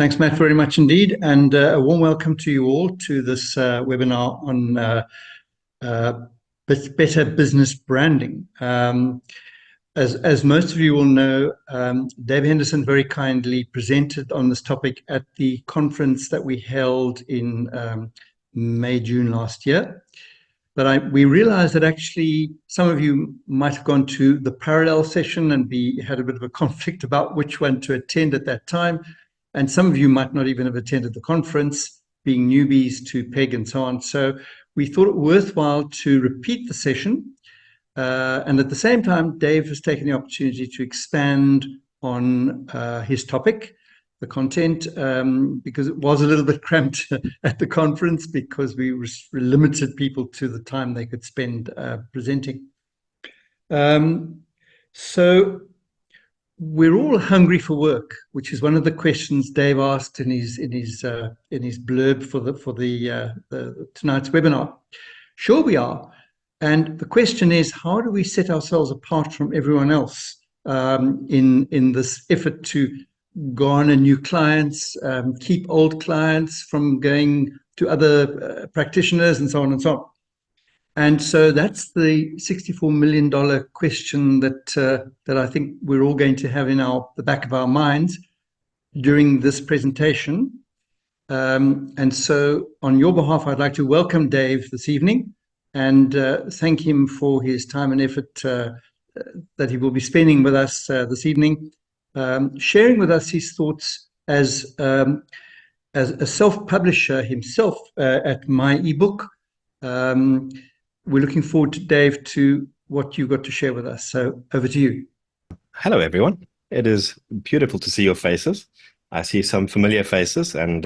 Thanks, Matt, very much indeed. And a warm welcome to you all to this webinar on uh, better business branding. As most of you will know, Dave Henderson very kindly presented on this topic at the conference that we held in May, June last year. But we realized that actually some of you might have gone to the parallel session and had a bit of a conflict about which one to attend at that time. And some of you might not even have attended the conference, being newbies to PEG and so on. So we thought it worthwhile to repeat the session. And at the same time, Dave has taken the opportunity to expand on his topic, the content, because it was a little bit cramped at the conference because we limited people to the time they could spend presenting. So we're all hungry for work, which is one of the questions Dave asked in his blurb for tonight's webinar. Sure, we are. And the question is, how do we set ourselves apart from everyone else in this effort to garner new clients, keep old clients from going to other practitioners, and so on and so on? And so that's the $64 million question that I think we're all going to have in the back of our minds during this presentation. And so on your behalf, I'd like to welcome Dave this evening and thank him for his time and effort that he will be spending with us this evening, sharing with us his thoughts as a self-publisher himself at MYeBook. We're looking forward, Dave, to what you've got to share with us. So over to you. Hello, everyone. It is beautiful to see your faces. I see some familiar faces, and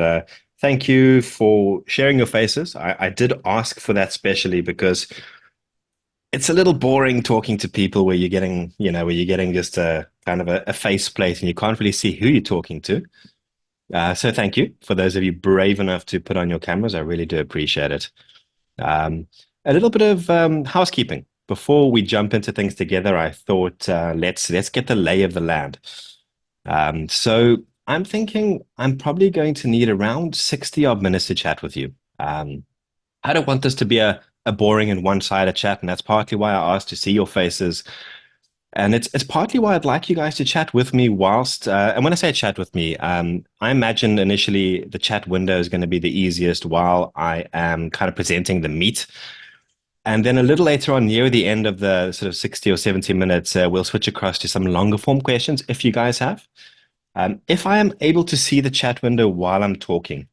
thank you for sharing your faces. I did ask for that specially because it's a little boring talking to people where you're getting just a kind of a faceplate and you can't really see who you're talking to. So thank you for those of you brave enough to put on your cameras. I really do appreciate it. A little bit of housekeeping. Before we jump into things together, I thought let's get the lay of the land. So I'm thinking I'm probably going to need around 60 odd minutes to chat with you. I don't want this to be a boring and one-sided chat, and that's partly why I asked to see your faces. And it's partly why I'd like you guys to chat with me whilst, and when I say chat with me, I imagine initially the chat window is going to be the easiest while I am kind of presenting the meat. And then a little later on, near the end of the sort of 60 or 70 minutes, we'll switch across to some longer form questions if you guys have. If I am able to see the chat window while I'm talking,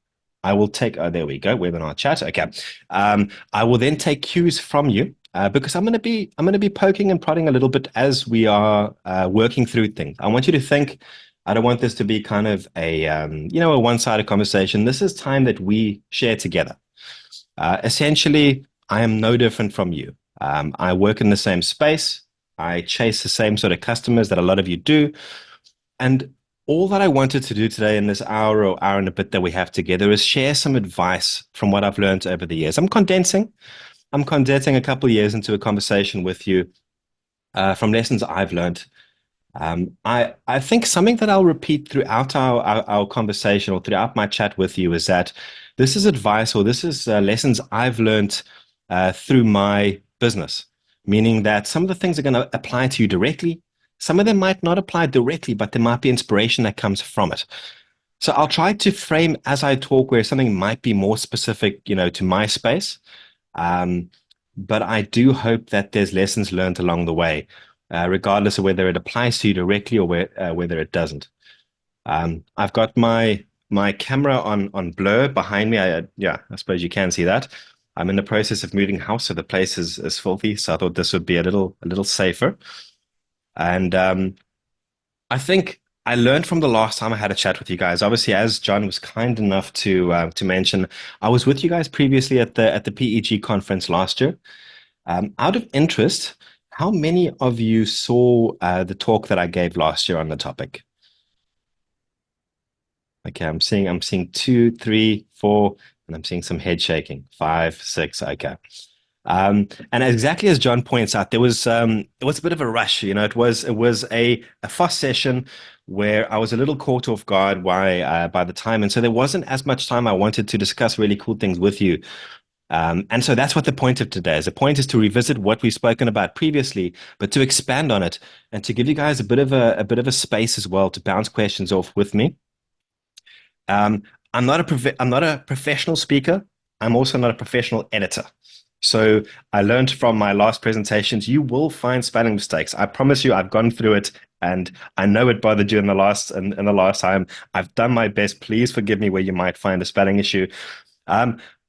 I will take, oh, there we go, webinar chat. Okay. I will then take cues from you because I'm going to be poking and prodding a little bit as we are working through things. I want you to think, I don't want this to be kind of a one-sided conversation. This is time that we share together. Essentially, I am no different from you. I work in the same space. I chase the same sort of customers that a lot of you do. And all that I wanted to do today in this hour or hour and a bit that we have together is share some advice from what I've learned over the years. I'm condensing a couple of years into a conversation with you from lessons I've learned. I think something that I'll repeat throughout our conversation or throughout my chat with you is that this is advice or this is lessons I've learned through my business, meaning that some of the things are going to apply to you directly. Some of them might not apply directly, but there might be inspiration that comes from it. So I'll try to frame as I talk where something might be more specific, to my space. But I do hope that there's lessons learned along the way, regardless of whether it applies to you directly or whether it doesn't. I've got my camera on blur behind me. I suppose you can see that. I'm in the process of moving house, so the place is filthy. So I thought this would be a little safer. And I think I learned from the last time I had a chat with you guys. Obviously, as John was kind enough to mention, I was with you guys previously at the PEG conference last year. Out of interest, how many of you saw the talk that I gave last year on the topic? Okay, I'm seeing 2, 3, 4, and I'm seeing some head shaking. 5, 6. Okay. And exactly as John points out, it was a bit of a rush. It was a fast session where I was a little caught off guard by the time. And so there wasn't as much time I wanted to discuss really cool things with you. And so that's what the point of today is. The point is to revisit what we've spoken about previously, but to expand on it and to give you guys a bit of a space as well to bounce questions off with me. I'm not a professional speaker. I'm also not a professional editor. So I learned from my last presentations, you will find spelling mistakes. I promise you, I've gone through it, and I know it bothered you in the last time. I've done my best. Please forgive me where you might find a spelling issue.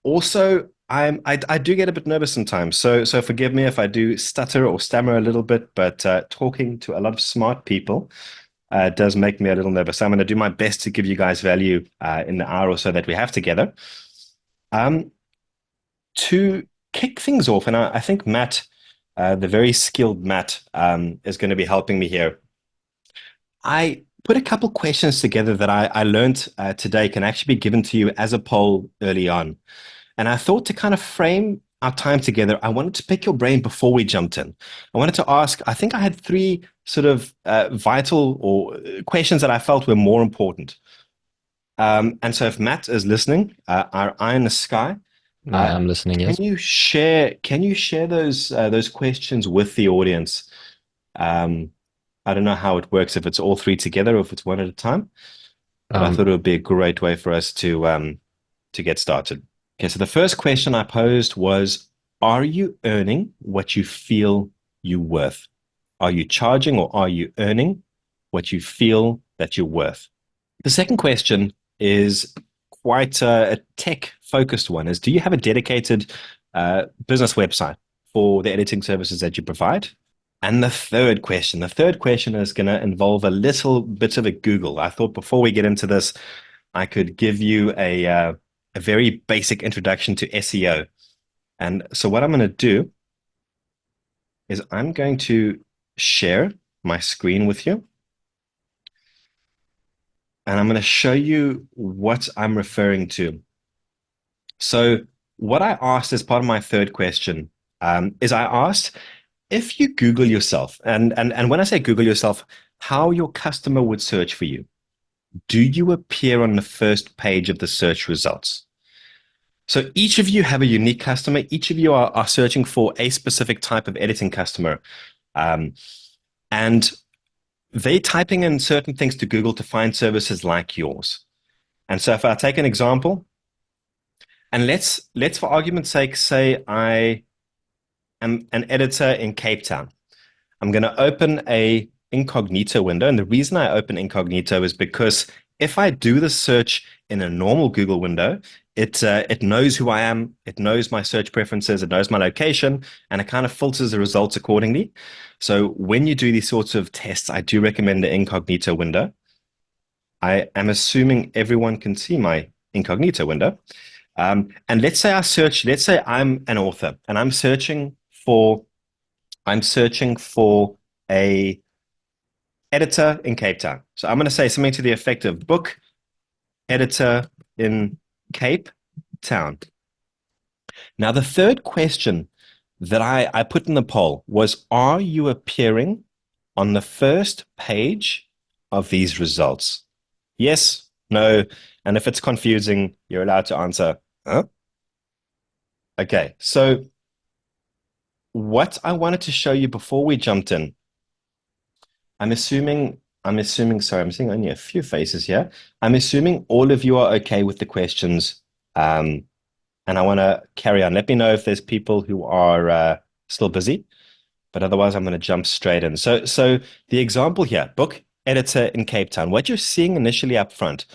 Also, I do get a bit nervous sometimes. So forgive me if I do stutter or stammer a little bit. But talking to a lot of smart people does make me a little nervous. I'm going to do my best to give you guys value in the hour or so that we have together. To kick things off, and I think Matt, the very skilled Matt, is going to be helping me here. I put a couple questions together that I learned today can actually be given to you as a poll early on. And I thought to kind of frame our time together, I wanted to pick your brain before we jumped in. I wanted to ask, I think I had three sort of vital or questions that I felt were more important. And so if Matt is listening, our eye in the sky, I am listening, yes. Can you share those questions with the audience? I don't know how it works, if it's all three together or if it's one at a time. But I thought it would be a great way for us to get started. Okay, so the first question I posed was, are you earning what you feel you're worth? Are you charging or are you earning what you feel that you're worth? The second question is quite a tech-focused one, is do you have a dedicated business website for the editing services that you provide? And the third question is going to involve a little bit of a Google. I thought before we get into this, I could give you a very basic introduction to SEO. And so what I'm going to do is I'm going to share my screen with you. And I'm going to show you what I'm referring to. So what I asked as part of my third question is I asked if you Google yourself, and when I say Google yourself, how your customer would search for you. Do you appear on the first page of the search results? So each of you have a unique customer. Each of you are searching for a specific type of editing customer. And they're typing in certain things to Google to find services like yours. And so if I take an example, and let's for argument's sake say I am an editor in Cape Town. I'm going to open a incognito window. And the reason I open incognito is because if I do the search in a normal Google window, it knows who I am, it knows my search preferences, it knows my location, and it kind of filters the results accordingly. So when you do these sorts of tests, I do recommend the incognito window. I am assuming everyone can see my incognito window. And let's say I'm an author and I'm searching for a editor in Cape Town. So I'm going to say something to the effect of book editor in Cape Town. Now, the third question that I put in the poll was, are you appearing on the first page of these results? Yes, no, and if it's confusing, you're allowed to answer, huh? Okay, so what I wanted to show you before we jumped in, I'm seeing only a few faces here. I'm assuming all of you are okay with the questions, and I want to carry on. Let me know if there's people who are still busy, but otherwise I'm going to jump straight in. So the example here, book editor in Cape Town. What you're seeing initially up front,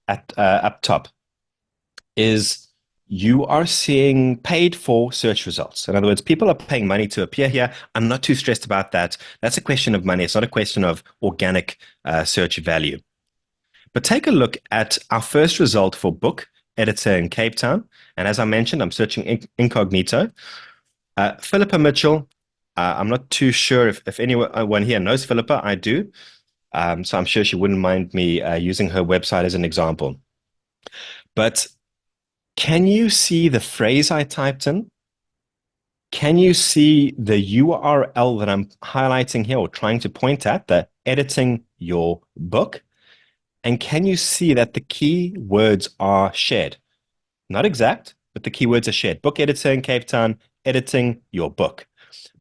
up top, is you are seeing paid for search results. In other words, people are paying money to appear here. I'm not too stressed about that. That's a question of money. It's not a question of organic search value. But take a look at our first result for book editor in Cape Town. And as I mentioned, I'm searching incognito. Philippa Mitchell. I'm not too sure if anyone here knows Philippa. I do. So I'm sure she wouldn't mind me using her website as an example. But can you see the phrase I typed in? Can you see the URL that I'm highlighting here or trying to point at, the editing your book? And can you see that the keywords are shared? Not exact, but the keywords are shared. Book editor in Cape Town, editing your book.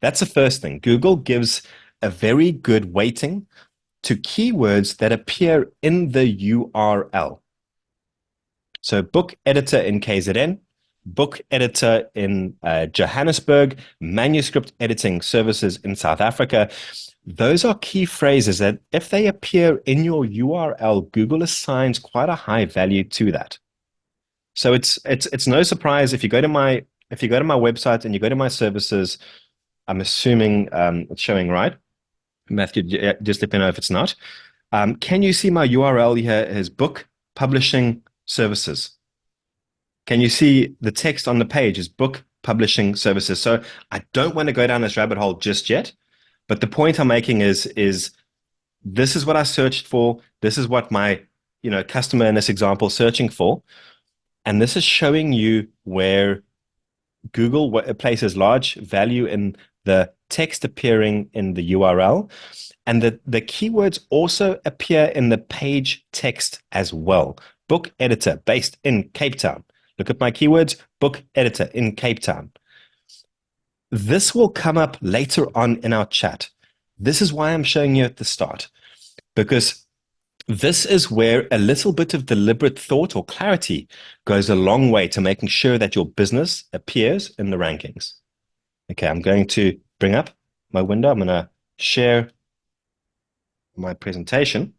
That's the first thing. Google gives a very good weighting to keywords that appear in the URL. So book editor in KZN, book editor in Johannesburg, manuscript editing services in South Africa. Those are key phrases that if they appear in your URL, Google assigns quite a high value to that. So it's no surprise if you go to my website and you go to my services. I'm assuming it's showing right. Matthew, just let me know if it's not. Can you see my URL here is book publishing services? Can you see the text on the page is book publishing services? So I don't want to go down this rabbit hole just yet, but the point I'm making is this is what I searched for. This is what my customer in this example searching for, and this is showing you where Google places large value in the text appearing in the URL, and the keywords also appear in the page text as well. Book editor based in Cape Town. Look at my keywords, book editor in Cape Town. This will come up later on in our chat. This is why I'm showing you at the start, because this is where a little bit of deliberate thought or clarity goes a long way to making sure that your business appears in the rankings. Okay, I'm going to bring up my window. I'm going to share my presentation.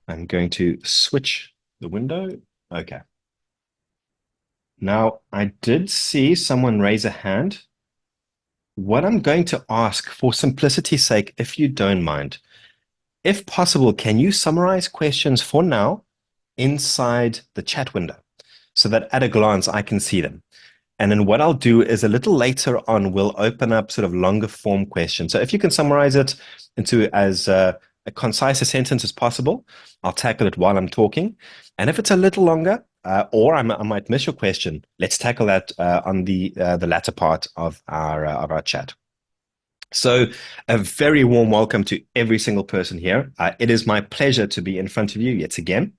I'm going to switch the window. Okay. Now, I did see someone raise a hand. What I'm going to ask, for simplicity's sake, if you don't mind, if possible, can you summarize questions for now inside the chat window so that at a glance I can see them? And then what I'll do is a little later on, we'll open up sort of longer form questions. So if you can summarize it into as a concise a sentence as possible, I'll tackle it while I'm talking. And if it's a little longer, or I might miss your question, let's tackle that on the latter part of our chat. So a very warm welcome to every single person here. It is my pleasure to be in front of you yet again.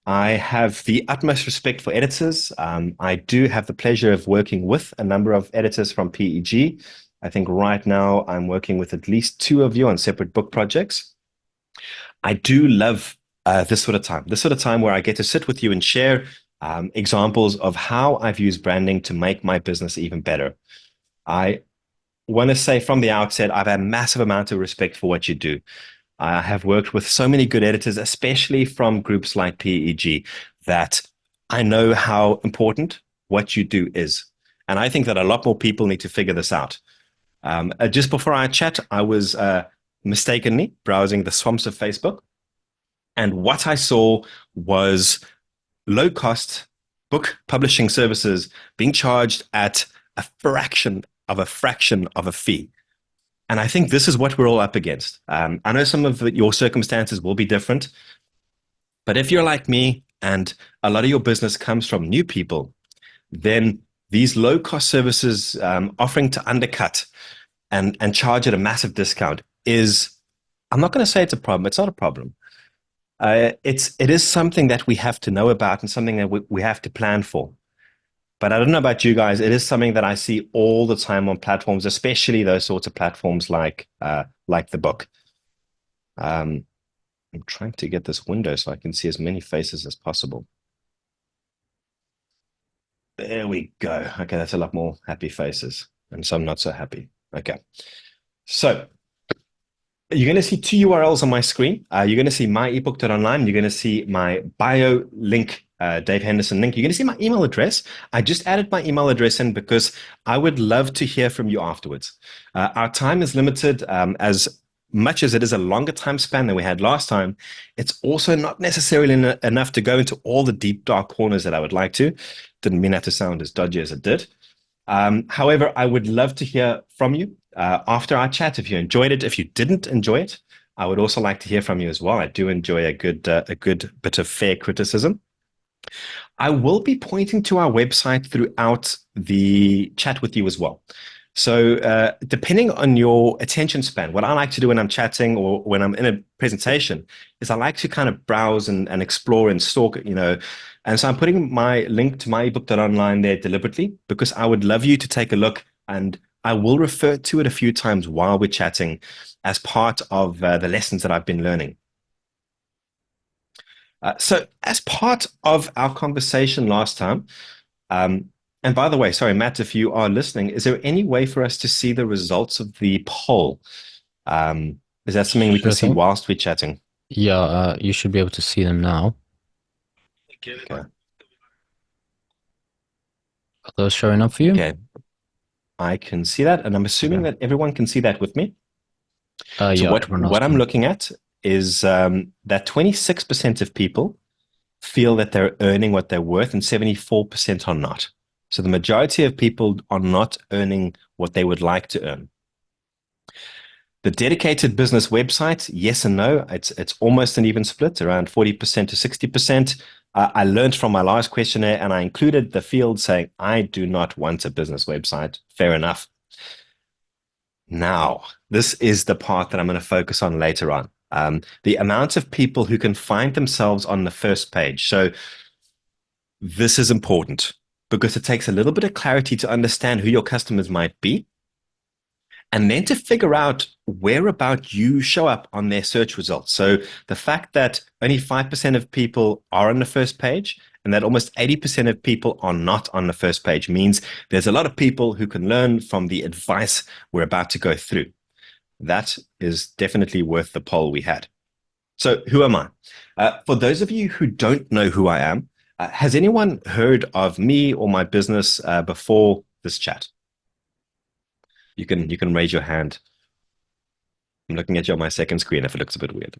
I have the utmost respect for editors. I do have the pleasure of working with a number of editors from PEG. I think right now I'm working with at least 2 of you on separate book projects. I do love this sort of time where I get to sit with you and share examples of how I've used branding to make my business even better. I want to say from the outset, I have a massive amount of respect for what you do. I have worked with so many good editors, especially from groups like PEG, that I know how important what you do is. And I think that a lot more people need to figure this out. Just before our chat, I was mistakenly browsing the swamps of Facebook. And what I saw was low-cost book publishing services being charged at a fraction of a fee. And I think this is what we're all up against. I know some of your circumstances will be different, but if you're like me and a lot of your business comes from new people, then these low-cost services offering to undercut and charge at a massive discount is, I'm not going to say it's a problem. It's not a problem. It is something that we have to know about and something that we have to plan for. But I don't know about you guys. It is something that I see all the time on platforms, especially those sorts of platforms like the book. I'm trying to get this window so I can see as many faces as possible. There we go. Okay, that's a lot more happy faces and some not so happy. Okay, so you're going to see 2 URLs on my screen. You're going to see MYeBook.online. You're going to see my bio link, Dave Henderson link. You're going to see my email address. I just added my email address in because I would love to hear from you afterwards. Our time is limited. As much as it is a longer time span than we had last time, it's also not necessarily enough to go into all the deep, dark corners that I would like to. Didn't mean that to sound as dodgy as it did. However, I would love to hear from you after our chat. If you enjoyed it, if you didn't enjoy it, I would also like to hear from you as well. I do enjoy a good bit of fair criticism. I will be pointing to our website throughout the chat with you as well. So, depending on your attention span, what I like to do when I'm chatting or when I'm in a presentation is I like to kind of browse and explore and stalk, you know. And so I'm putting my link to MYeBook.online there deliberately because I would love you to take a look, and I will refer to it a few times while we're chatting as part of the lessons that I've been learning. So, as part of our conversation last time, um, and by the way, sorry, Matt, if you are listening, is there any way for us to see the results of the poll? Is that something we can Sure see thing. whilst we're chatting? Yeah, you should be able to see them now. Okay. Are those showing up for you? Okay, I can see that, and I'm assuming Okay. that everyone can see that with me. So Yeah, what everyone else what I'm can. looking at is that 26% of people feel that they're earning what they're worth, and 74% are not. So the majority of people are not earning what they would like to earn. The dedicated business website, yes and no. It's almost an even split, around 40% to 60%. I learned from my last questionnaire, and I included the field saying, I do not want a business website. Fair enough. Now, this is the part that I'm going to focus on later on. The amount of people who can find themselves on the first page. So this is important because it takes a little bit of clarity to understand who your customers might be, and then to figure out where about you show up on their search results. So the fact that only 5% of people are on the first page and that almost 80% of people are not on the first page means there's a lot of people who can learn from the advice we're about to go through. That is definitely worth the poll we had. So who am I? For those of you who don't know who I am, has anyone heard of me or my business before this chat? You can raise your hand. I'm looking at you on my second screen if it looks a bit weird.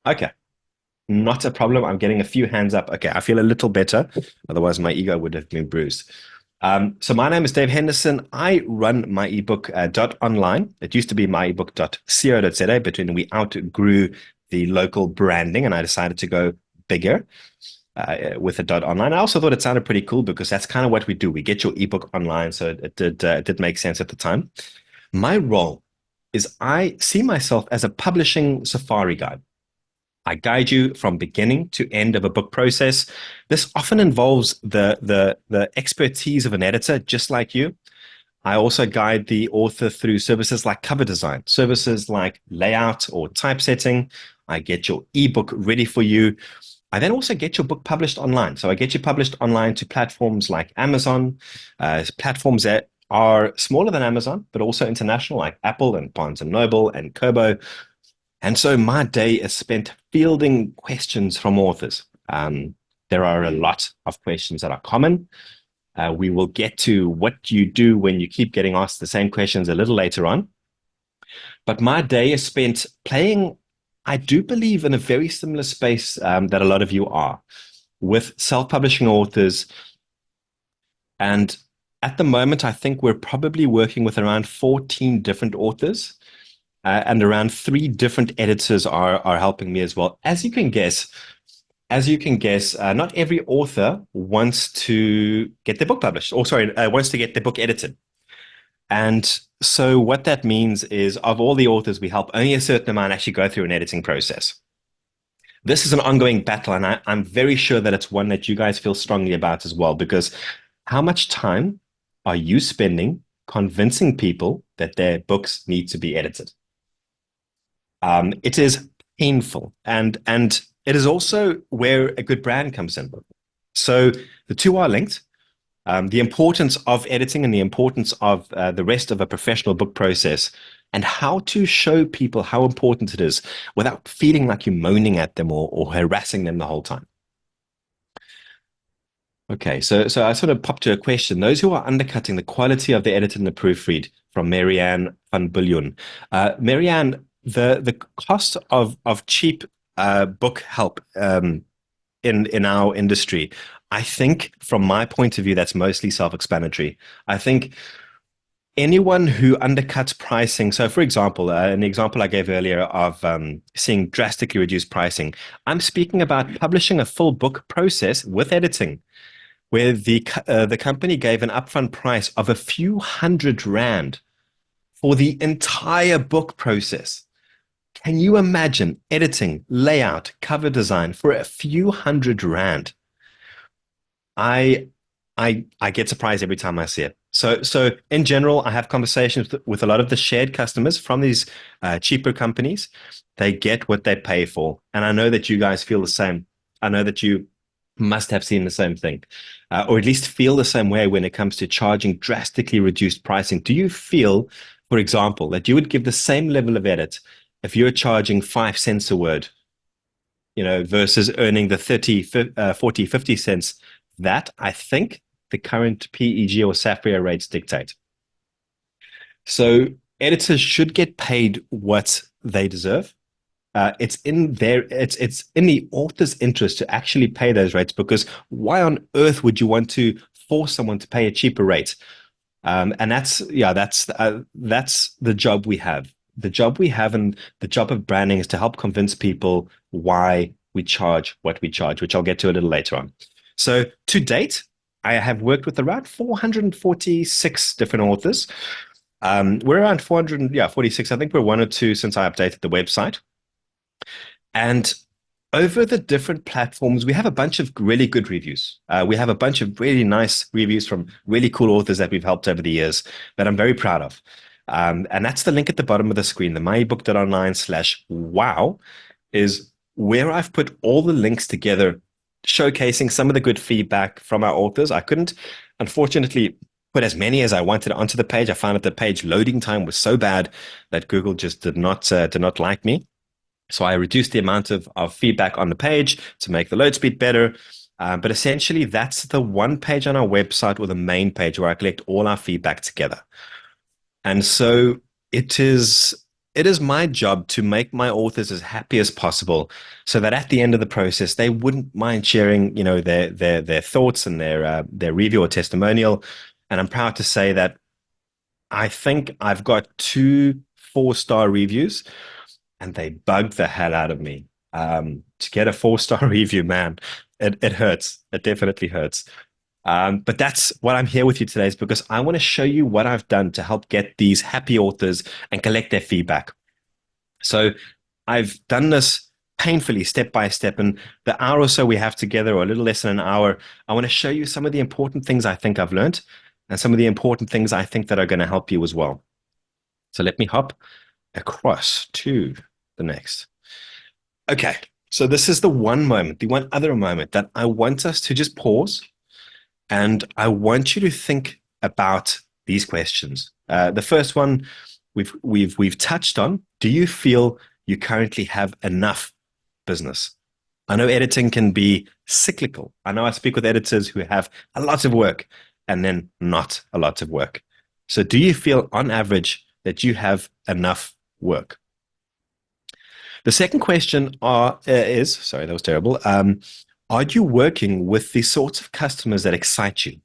Okay, not a problem. I'm getting a few hands up. Okay, I feel a little better. Otherwise, my ego would have been bruised. So my name is Dave Henderson. I run MYeBook.online. It used to be MYeBook.co.za, but when we outgrew the local branding and I decided to go bigger with a .online, I also thought it sounded pretty cool because that's kind of what we do. We get your ebook online, so it did make sense at the time. My role is I see myself as a publishing safari guide. I guide you from beginning to end of a book process. This often involves the expertise of an editor, just like you. I also guide the author through services like cover design, services like layout or typesetting. I get your ebook ready for you. I then also get your book published online. So I get you published online to platforms like Amazon, platforms that are smaller than Amazon, but also international, like Apple and Barnes and Noble and Kobo. And so my day is spent fielding questions from authors. There are a lot of questions that are common. We will get to what you do when you keep getting asked the same questions a little later on. But my day is spent playing, I do believe, in a very similar space that a lot of you are, with self-publishing authors. And at the moment, I think we're probably working with around 14 different authors. And around 3 different editors are helping me as well. As you can guess, not every author wants to get their book published, or sorry, wants to get their book edited. And so what that means is, of all the authors we help, only a certain amount actually go through an editing process. This is an ongoing battle, and I'm very sure that it's one that you guys feel strongly about as well, because how much time are you spending convincing people that their books need to be edited? It is painful, and it is also where a good brand comes in. So the two are linked. The importance of editing and the importance of the rest of a professional book process, and how to show people how important it is without feeling like you're moaning at them or harassing them the whole time. Okay, so I sort of popped to a question. Those who are undercutting the quality of the edit and the proofread, from Marianne van Billion. Marianne, the cost of cheap book help in our industry, I think from my point of view, that's mostly self-explanatory. I think anyone who undercuts pricing, so for example, an example I gave earlier of seeing drastically reduced pricing, I'm speaking about publishing a full book process with editing. where the company gave an upfront price of a few £100 for the entire book process. Can you imagine editing, layout, cover design for a few £100? I get surprised every time I see it. So in general, I have conversations with a lot of the shared customers from these cheaper companies. They get what they pay for, and I know that you guys feel the same. I know that you must have seen the same thing, or at least feel the same way when it comes to charging drastically reduced pricing. Do you feel, for example, that you would give the same level of edit if you're charging 5 cents a word, versus earning the 30, 40, 50 cents that I think the current PEG or Sapphire rates dictate? So editors should get paid what they deserve. It's in the author's interest to actually pay those rates, because why on earth would you want to force someone to pay a cheaper rate? And that's the job we have. The job we have, and the job of branding, is to help convince people why we charge what we charge, which I'll get to a little later on. So to date, I have worked with around 446 different authors. We're around 446. I think we're one or two since I updated the website. And over the different platforms, we have a bunch of really good reviews. We have a bunch of really nice reviews from really cool authors that we've helped over the years that I'm very proud of. And that's the link at the bottom of the screen. The MYeBook.online/wow is where I've put all the links together, showcasing some of the good feedback from our authors. I couldn't, unfortunately, put as many as I wanted onto the page. I found that the page loading time was so bad that Google just did not like me. So I reduced the amount of feedback on the page to make the load speed better. But essentially, that's the one page on our website, or the main page, where I collect all our feedback together. And so it is my job to make my authors as happy as possible, so that at the end of the process, they wouldn't mind sharing, their thoughts and their review or testimonial. And I'm proud to say that I think I've got 2 4-star reviews, and they bugged the hell out of me. To get a 4-star review, man, it hurts. It definitely hurts. But that's what I'm here with you today, is because I want to show you what I've done to help get these happy authors and collect their feedback. So I've done this painfully, step by step. And the hour or so we have together, or a little less than an hour, I want to show you some of the important things I think I've learned, and some of the important things I think that are going to help you as well. So let me hop across to the next. Okay, so this is the one other moment that I want us to just pause, and I want you to think about these questions. The first one we've touched on: do you feel you currently have enough business? I know editing can be cyclical. I know I speak with editors who have a lot of work and then not a lot of work. So do you feel on average that you have enough work? The second question is, sorry, that was terrible. Are you working with the sorts of customers that excite you?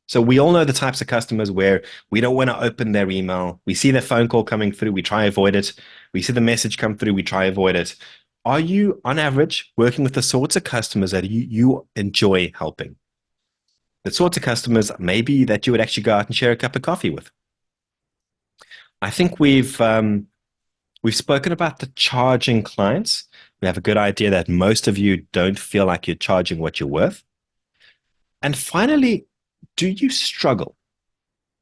So we all know the types of customers where we don't want to open their email. We see their phone call coming through, we try to avoid it. We see the message come through, we try to avoid it. Are you, on average, working with the sorts of customers that you enjoy helping? The sorts of customers maybe that you would actually go out and share a cup of coffee with? I think we've spoken about the charging clients. We have a good idea that most of you don't feel like you're charging what you're worth. And finally, do you struggle?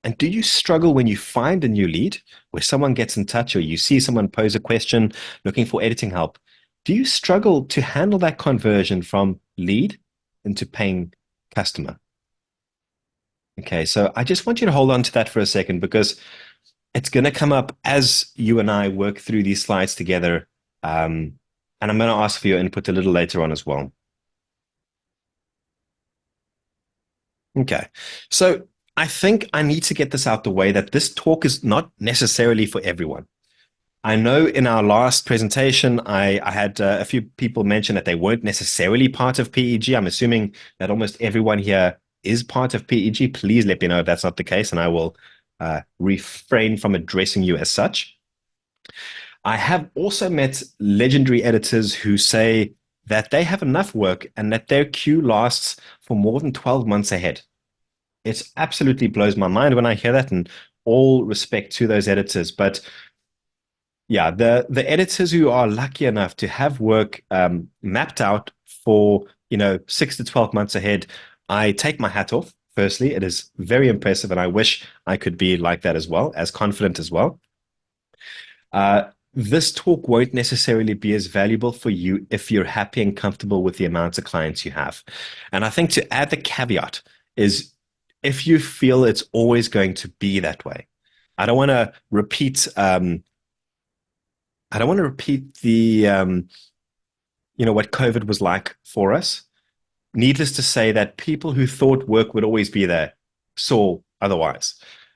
And do you struggle when you find a new lead, where someone gets in touch, or you see someone pose a question looking for editing help? Do you struggle to handle that conversion from lead into paying customer? Okay, so I just want you to hold on to that for a second, because it's going to come up as you and I work through these slides together. And I'm going to ask for your input a little later on as well. Okay, so I think I need to get this out the way, that this talk is not necessarily for everyone. I know in our last presentation, I had a few people mention that they weren't necessarily part of PEG. I'm assuming that almost everyone here is part of PEG. Please let me know if that's not the case, and I will refrain from addressing you as such. I have also met legendary editors who say that they have enough work and that their queue lasts for more than 12 months ahead. It absolutely blows my mind when I hear that, and all respect to those editors. But yeah, the editors who are lucky enough to have work mapped out for 6 to 12 months ahead, I take my hat off. Firstly, it is very impressive, and I wish I could be like that as well, as confident as well. This talk won't necessarily be as valuable for you if you're happy and comfortable with the amount of clients you have. And I think to add the caveat is, if you feel it's always going to be that way, I don't want to repeat. I don't want to repeat the what COVID was like for us. Needless to say, that people who thought work would always be there saw otherwise.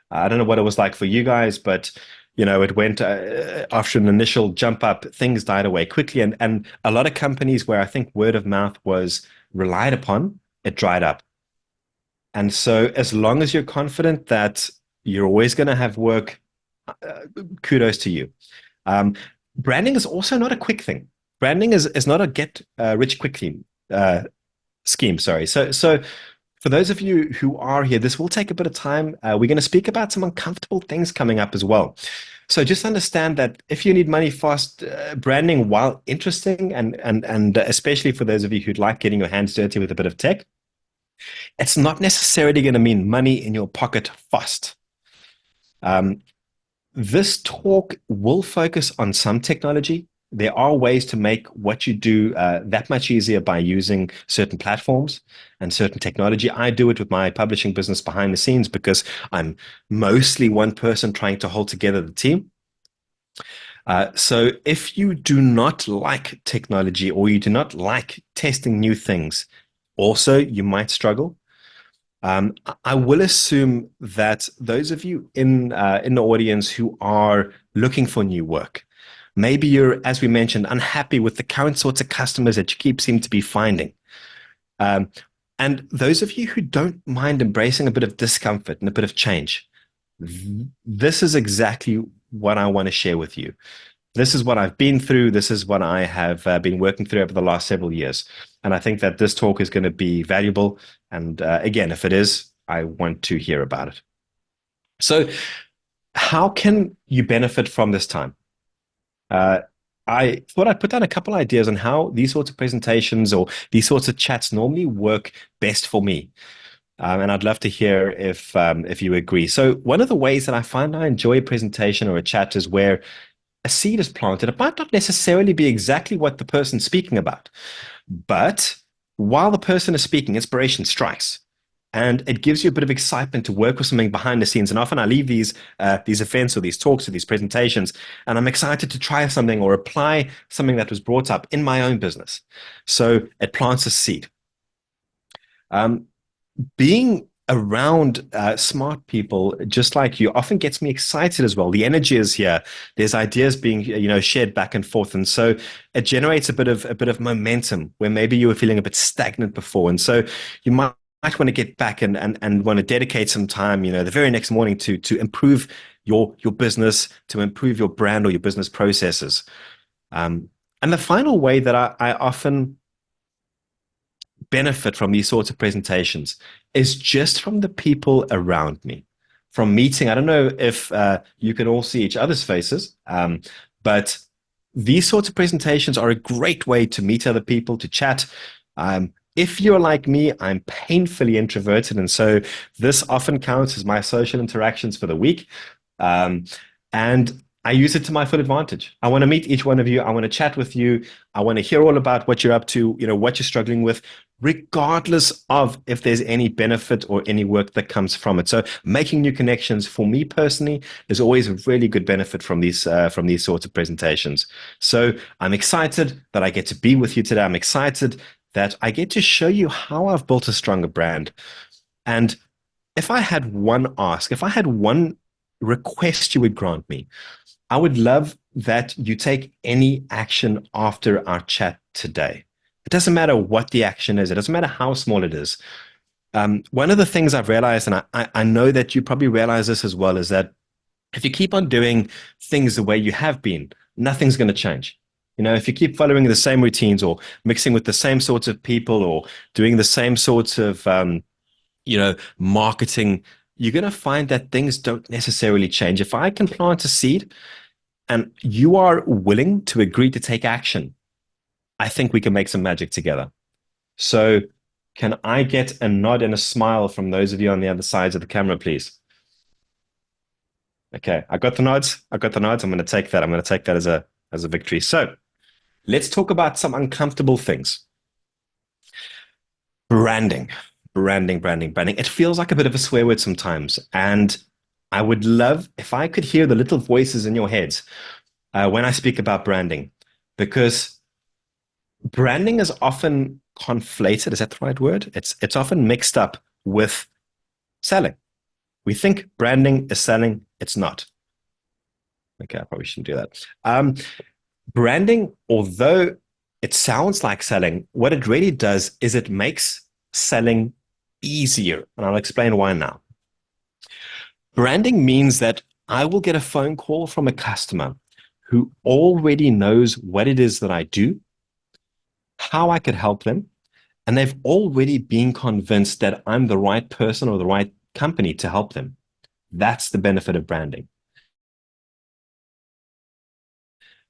I don't know what it was like for you guys, but it went after an initial jump up, things died away quickly, and a lot of companies where I think word of mouth was relied upon, it dried up. And so as long as you're confident that you're always going to have work, kudos to you. Branding is also not a quick thing. Branding is not a get rich quickly scheme. Sorry. So for those of you who are here, this will take a bit of time. We're going to speak about some uncomfortable things coming up as well. So just understand that if you need money fast, branding, while interesting, and especially for those of you who'd like getting your hands dirty with a bit of tech, it's not necessarily going to mean money in your pocket fast. This talk will focus on some technology. There are ways to make what you do that much easier by using certain platforms and certain technology. I do it with my publishing business behind the scenes because I'm mostly one person trying to hold together the team. So if you do not like technology, or you do not like testing new things, also you might struggle. I will assume that those of you in the audience who are looking for new work, maybe you're, as we mentioned, unhappy with the current sorts of customers that you seem to be finding. And those of you who don't mind embracing a bit of discomfort and a bit of change, this is exactly what I want to share with you. This is what I've been through. This is what I have been working through over the last several years. And I think that this talk is going to be valuable. And again, if it is, I want to hear about it. So how can you benefit from this time? I thought I'd put down a couple ideas on how these sorts of presentations or these sorts of chats normally work best for me. And I'd love to hear if you agree. So one of the ways that I find I enjoy a presentation or a chat is where a seed is planted. It might not necessarily be exactly what the person's speaking about, but while the person is speaking, inspiration strikes. And it gives you a bit of excitement to work with something behind the scenes. And often I leave these events or these talks or these presentations, and I'm excited to try something or apply something that was brought up in my own business. So it plants a seed. Being around smart people just like you often gets me excited as well. The energy is here. There's ideas being shared back and forth, and so it generates a bit of momentum where maybe you were feeling a bit stagnant before, and so you might want to get back and want to dedicate some time, the very next morning to improve your business, to improve your brand or your business processes. And the final way that I often benefit from these sorts of presentations is just from the people around me, from meeting. I don't know if you can all see each other's faces, but these sorts of presentations are a great way to meet other people, to chat. If you're like me, I'm painfully introverted, and so this often counts as my social interactions for the week. And I use it to my full advantage. I want to meet each one of you. I want to chat with you. I want to hear all about what you're up to, what you're struggling with, regardless of if there's any benefit or any work that comes from it. So making new connections for me personally is always a really good benefit from these sorts of presentations. So I'm excited that I get to be with you today. I'm excited that I get to show you how I've built a stronger brand. And if I had one ask, if I had one request you would grant me, I would love that you take any action after our chat today. It doesn't matter what the action is. It doesn't matter how small it is. One of the things I've realized, and I know that you probably realize this as well, is that if you keep on doing things the way you have been, nothing's going to change. If you keep following the same routines or mixing with the same sorts of people or doing the same sorts of, marketing, you're going to find that things don't necessarily change. If I can plant a seed and you are willing to agree to take action, I think we can make some magic together. So can I get a nod and a smile from those of you on the other sides of the camera, please? Okay, I got the nods. I'm going to take that. I'm going to take that as a victory. So let's talk about some uncomfortable things. Branding. It feels like a bit of a swear word sometimes. And I would love if I could hear the little voices in your heads when I speak about branding, because branding is often conflated. Is that the right word? It's often mixed up with selling. We think branding is selling. It's not. Okay, I probably shouldn't do that. Branding, although it sounds like selling, what it really does is it makes selling easier. And I'll explain why now. Branding means that I will get a phone call from a customer who already knows what it is that I do, how I could help them, and they've already been convinced that I'm the right person or the right company to help them. That's the benefit of branding.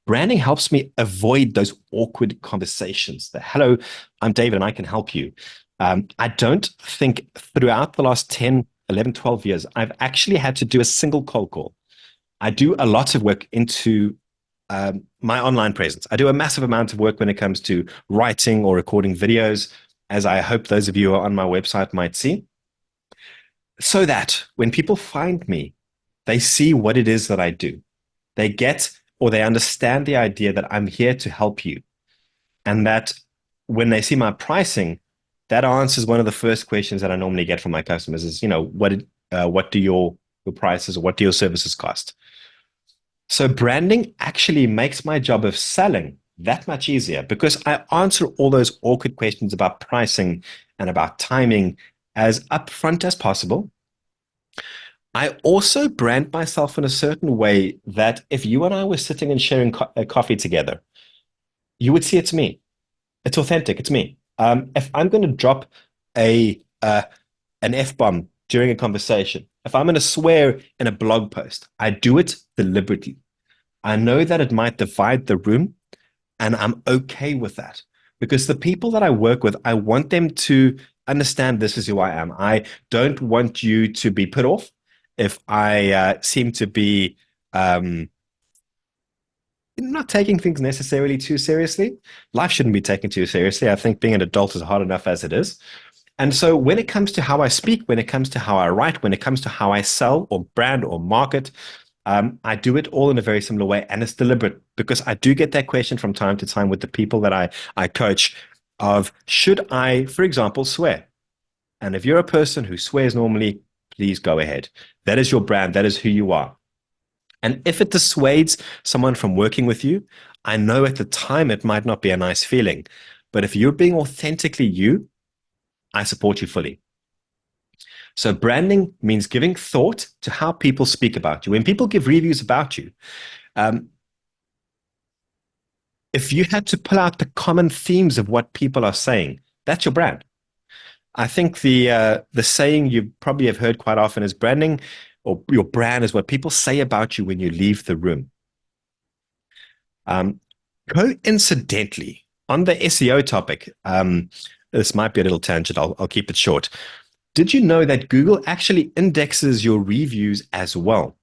Branding helps me avoid those awkward conversations. Hello, I'm David and I can help you. I don't think throughout the last 10, 11, 12 years, I've actually had to do a single cold call. I do a lot of work into my online presence. I do a massive amount of work when it comes to writing or recording videos, as I hope those of you who are on my website might see. So that when people find me, they see what it is that I do. They get or they understand the idea that I'm here to help you. And that when they see my pricing, that answers one of the first questions that I normally get from my customers is, what do your prices or what do your services cost? So branding actually makes my job of selling that much easier because I answer all those awkward questions about pricing and about timing as upfront as possible. I also brand myself in a certain way that if you and I were sitting and sharing a coffee together, you would see it's me. It's authentic. It's me. If I'm going to drop an F-bomb during a conversation, if I'm going to swear in a blog post, I do it deliberately. I know that it might divide the room, and I'm okay with that because the people that I work with, I want them to understand this is who I am. I don't want you to be put off if I seem to be not taking things necessarily too seriously. Life shouldn't be taken too seriously. I think being an adult is hard enough as it is. And so when it comes to how I speak, when it comes to how I write, when it comes to how I sell or brand or market, I do it all in a very similar way. And it's deliberate because I do get that question from time to time with the people that I coach of, should I, for example, swear? And if you're a person who swears normally, please go ahead. That is your brand. That is who you are. And if it dissuades someone from working with you, I know at the time it might not be a nice feeling. But if you're being authentically you, I support you fully. So branding means giving thought to how people speak about you. When people give reviews about you, if you had to pull out the common themes of what people are saying, that's your brand. I think the saying you probably have heard quite often is branding or your brand is what people say about you when you leave the room. Coincidentally, on the SEO topic, this might be a little tangent. I'll keep it short. Did you know that Google actually indexes your reviews as well?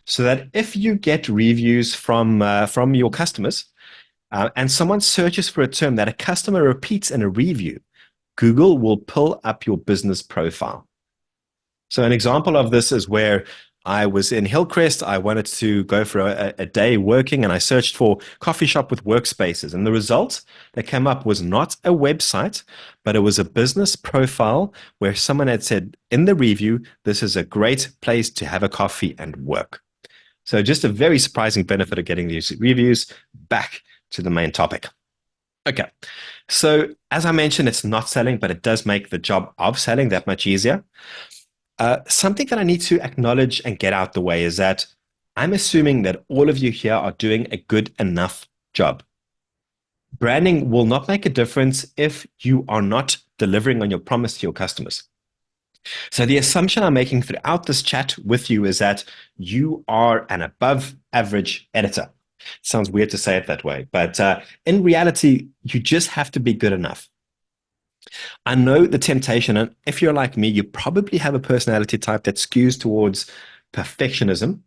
So that if you get reviews from your customers and someone searches for a term that a customer repeats in a review, Google will pull up your business profile. So an example of this is where I was in Hillcrest. I wanted to go for a day working, and I searched for coffee shop with workspaces. And the result that came up was not a website, but it was a business profile where someone had said in the review, this is a great place to have a coffee and work. So just a very surprising benefit of getting these reviews. Back to the main topic. Okay. So as I mentioned, it's not selling, but it does make the job of selling that much easier. Something that I need to acknowledge and get out the way is that I'm assuming that all of you here are doing a good enough job. branding will not make a difference if you are not delivering on your promise to your customers. So the assumption I'm making throughout this chat with you is that you are an above average editor. Sounds weird to say it that way, but in reality, you just have to be good enough. I know the temptation, and if you're like me, you probably have a personality type that skews towards perfectionism.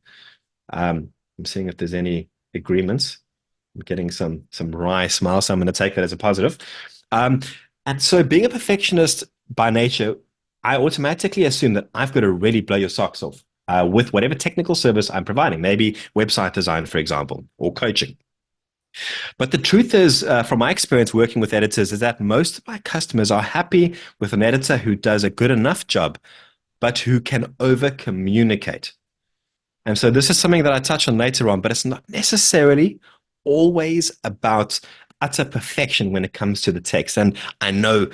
I'm seeing if there's any agreements. I'm getting some wry smile, so I'm going to take that as a positive. And so being a perfectionist by nature, I automatically assume that I've got to really blow your socks off with whatever technical service I'm providing, maybe website design, for example, or coaching. But the truth is, from my experience working with editors, is that most of my customers are happy with an editor who does a good enough job, but who can over communicate. And so this is something that I touch on later on, but it's not necessarily always about utter perfection when it comes to the text. And I know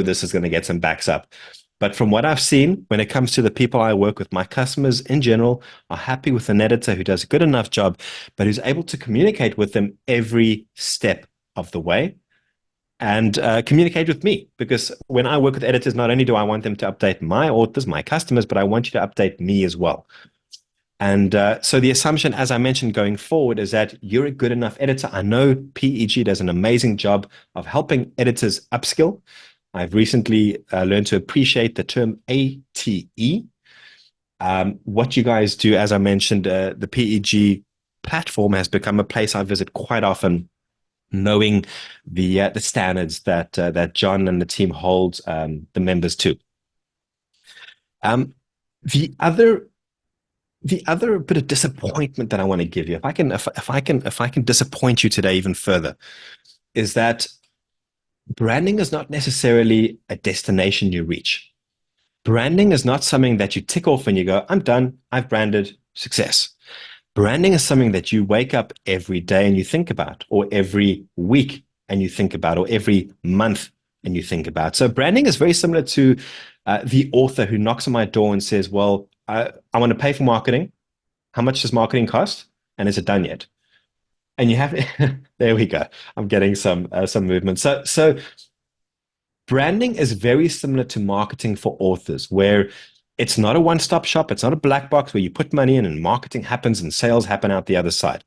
this is going to get some backs up. But from what I've seen, when it comes to the people I work with, my customers in general are happy with an editor who does a good enough job, but who's able to communicate with them every step of the way and communicate with me. Because when I work with editors, not only do I want them to update my authors, my customers, but I want you to update me as well. And so the assumption, as I mentioned, going forward is that you're a good enough editor. I know PEG does an amazing job of helping editors upskill. I've recently learned to appreciate the term ATE. What you guys do, as I mentioned, the PEG platform has become a place I visit quite often, knowing the standards that John and the team holds the members to. The other bit of disappointment that I want to give you, if I can disappoint you today even further, is that branding is not necessarily a destination you reach. Branding is not something that you tick off and you go, I'm done, I've branded, success. Branding is something that you wake up every day and you think about, or every week and you think about, or every month and you think about. So branding is very similar to the author who knocks on my door and says, well, I want to pay for marketing. How much does marketing cost? And is it done yet? And you have, there we go. I'm getting some movement. So branding is very similar to marketing for authors, where it's not a one-stop shop. It's not a black box where you put money in and marketing happens and sales happen out the other side.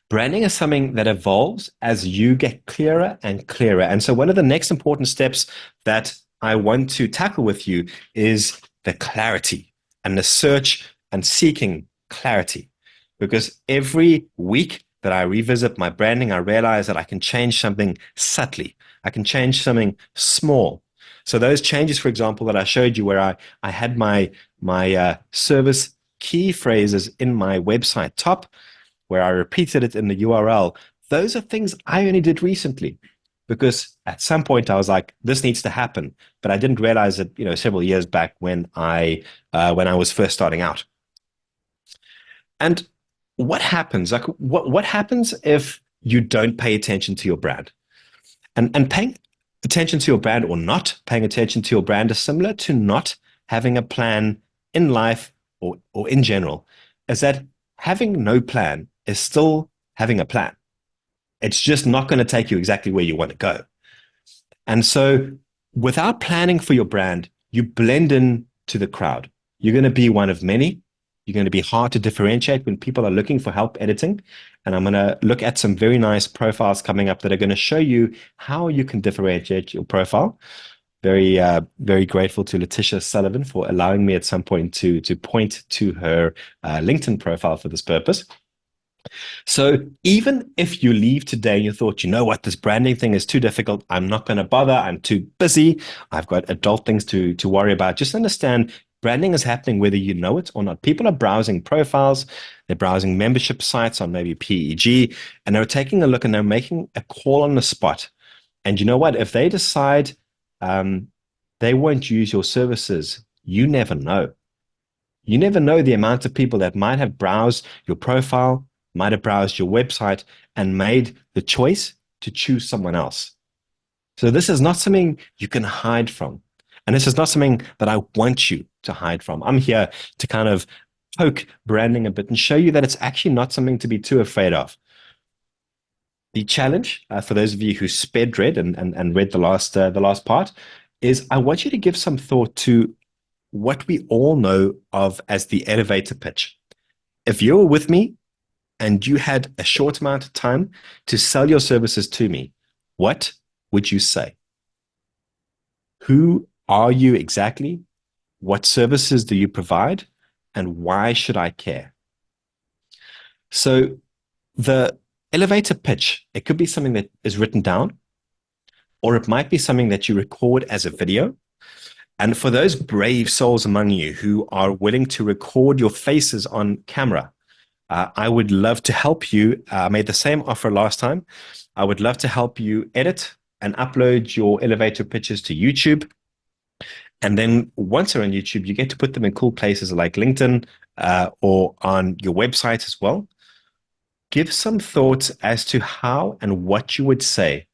Branding is something that evolves as you get clearer and clearer. And so one of the next important steps that I want to tackle with you is the clarity and the search and seeking clarity. Because every week that I revisit my branding, I realize that I can change something subtly. I can change something small. So those changes, for example, that I showed you where I had my service key phrases in my website top, where I repeated it in the URL, those are things I only did recently. Because at some point I was like, this needs to happen. But I didn't realize it, several years back when I was first starting out. And what happens? Like, what happens if you don't pay attention to your brand? And paying attention to your brand or not paying attention to your brand is similar to not having a plan in life or in general. Is that having no plan is still having a plan. It's just not going to take you exactly where you want to go. And so without planning for your brand, you blend in to the crowd. You're going to be one of many. You're going to be hard to differentiate when people are looking for help editing. And I'm going to look at some very nice profiles coming up that are going to show you how you can differentiate your profile. Very, very grateful to Letitia Sullivan for allowing me at some point to point to her LinkedIn profile for this purpose. So even if you leave today and you thought, you know what, this branding thing is too difficult, I'm not going to bother, I'm too busy, I've got adult things to worry about, just understand branding is happening whether you know it or not. People are browsing profiles, they're browsing membership sites on maybe PEG, and they're taking a look and they're making a call on the spot. And you know what, if they decide they won't use your services, you never know. You never know the amount of people that might have browsed your profile, might have browsed your website and made the choice to choose someone else. So this is not something you can hide from. And this is not something that I want you to hide from. I'm here to kind of poke branding a bit and show you that it's actually not something to be too afraid of. The challenge for those of you who sped read and read the last part is I want you to give some thought to what we all know of as the elevator pitch. If you're with me and you had a short amount of time to sell your services to me, what would you say? Who are you exactly? What services do you provide? And why should I care? So the elevator pitch, it could be something that is written down, or it might be something that you record as a video. And for those brave souls among you who are willing to record your faces on camera, I would love to help you. I made the same offer last time. I would love to help you edit and upload your elevator pitches to YouTube. And then once they're on YouTube, you get to put them in cool places like LinkedIn or on your website as well. Give some thoughts as to how and what you would say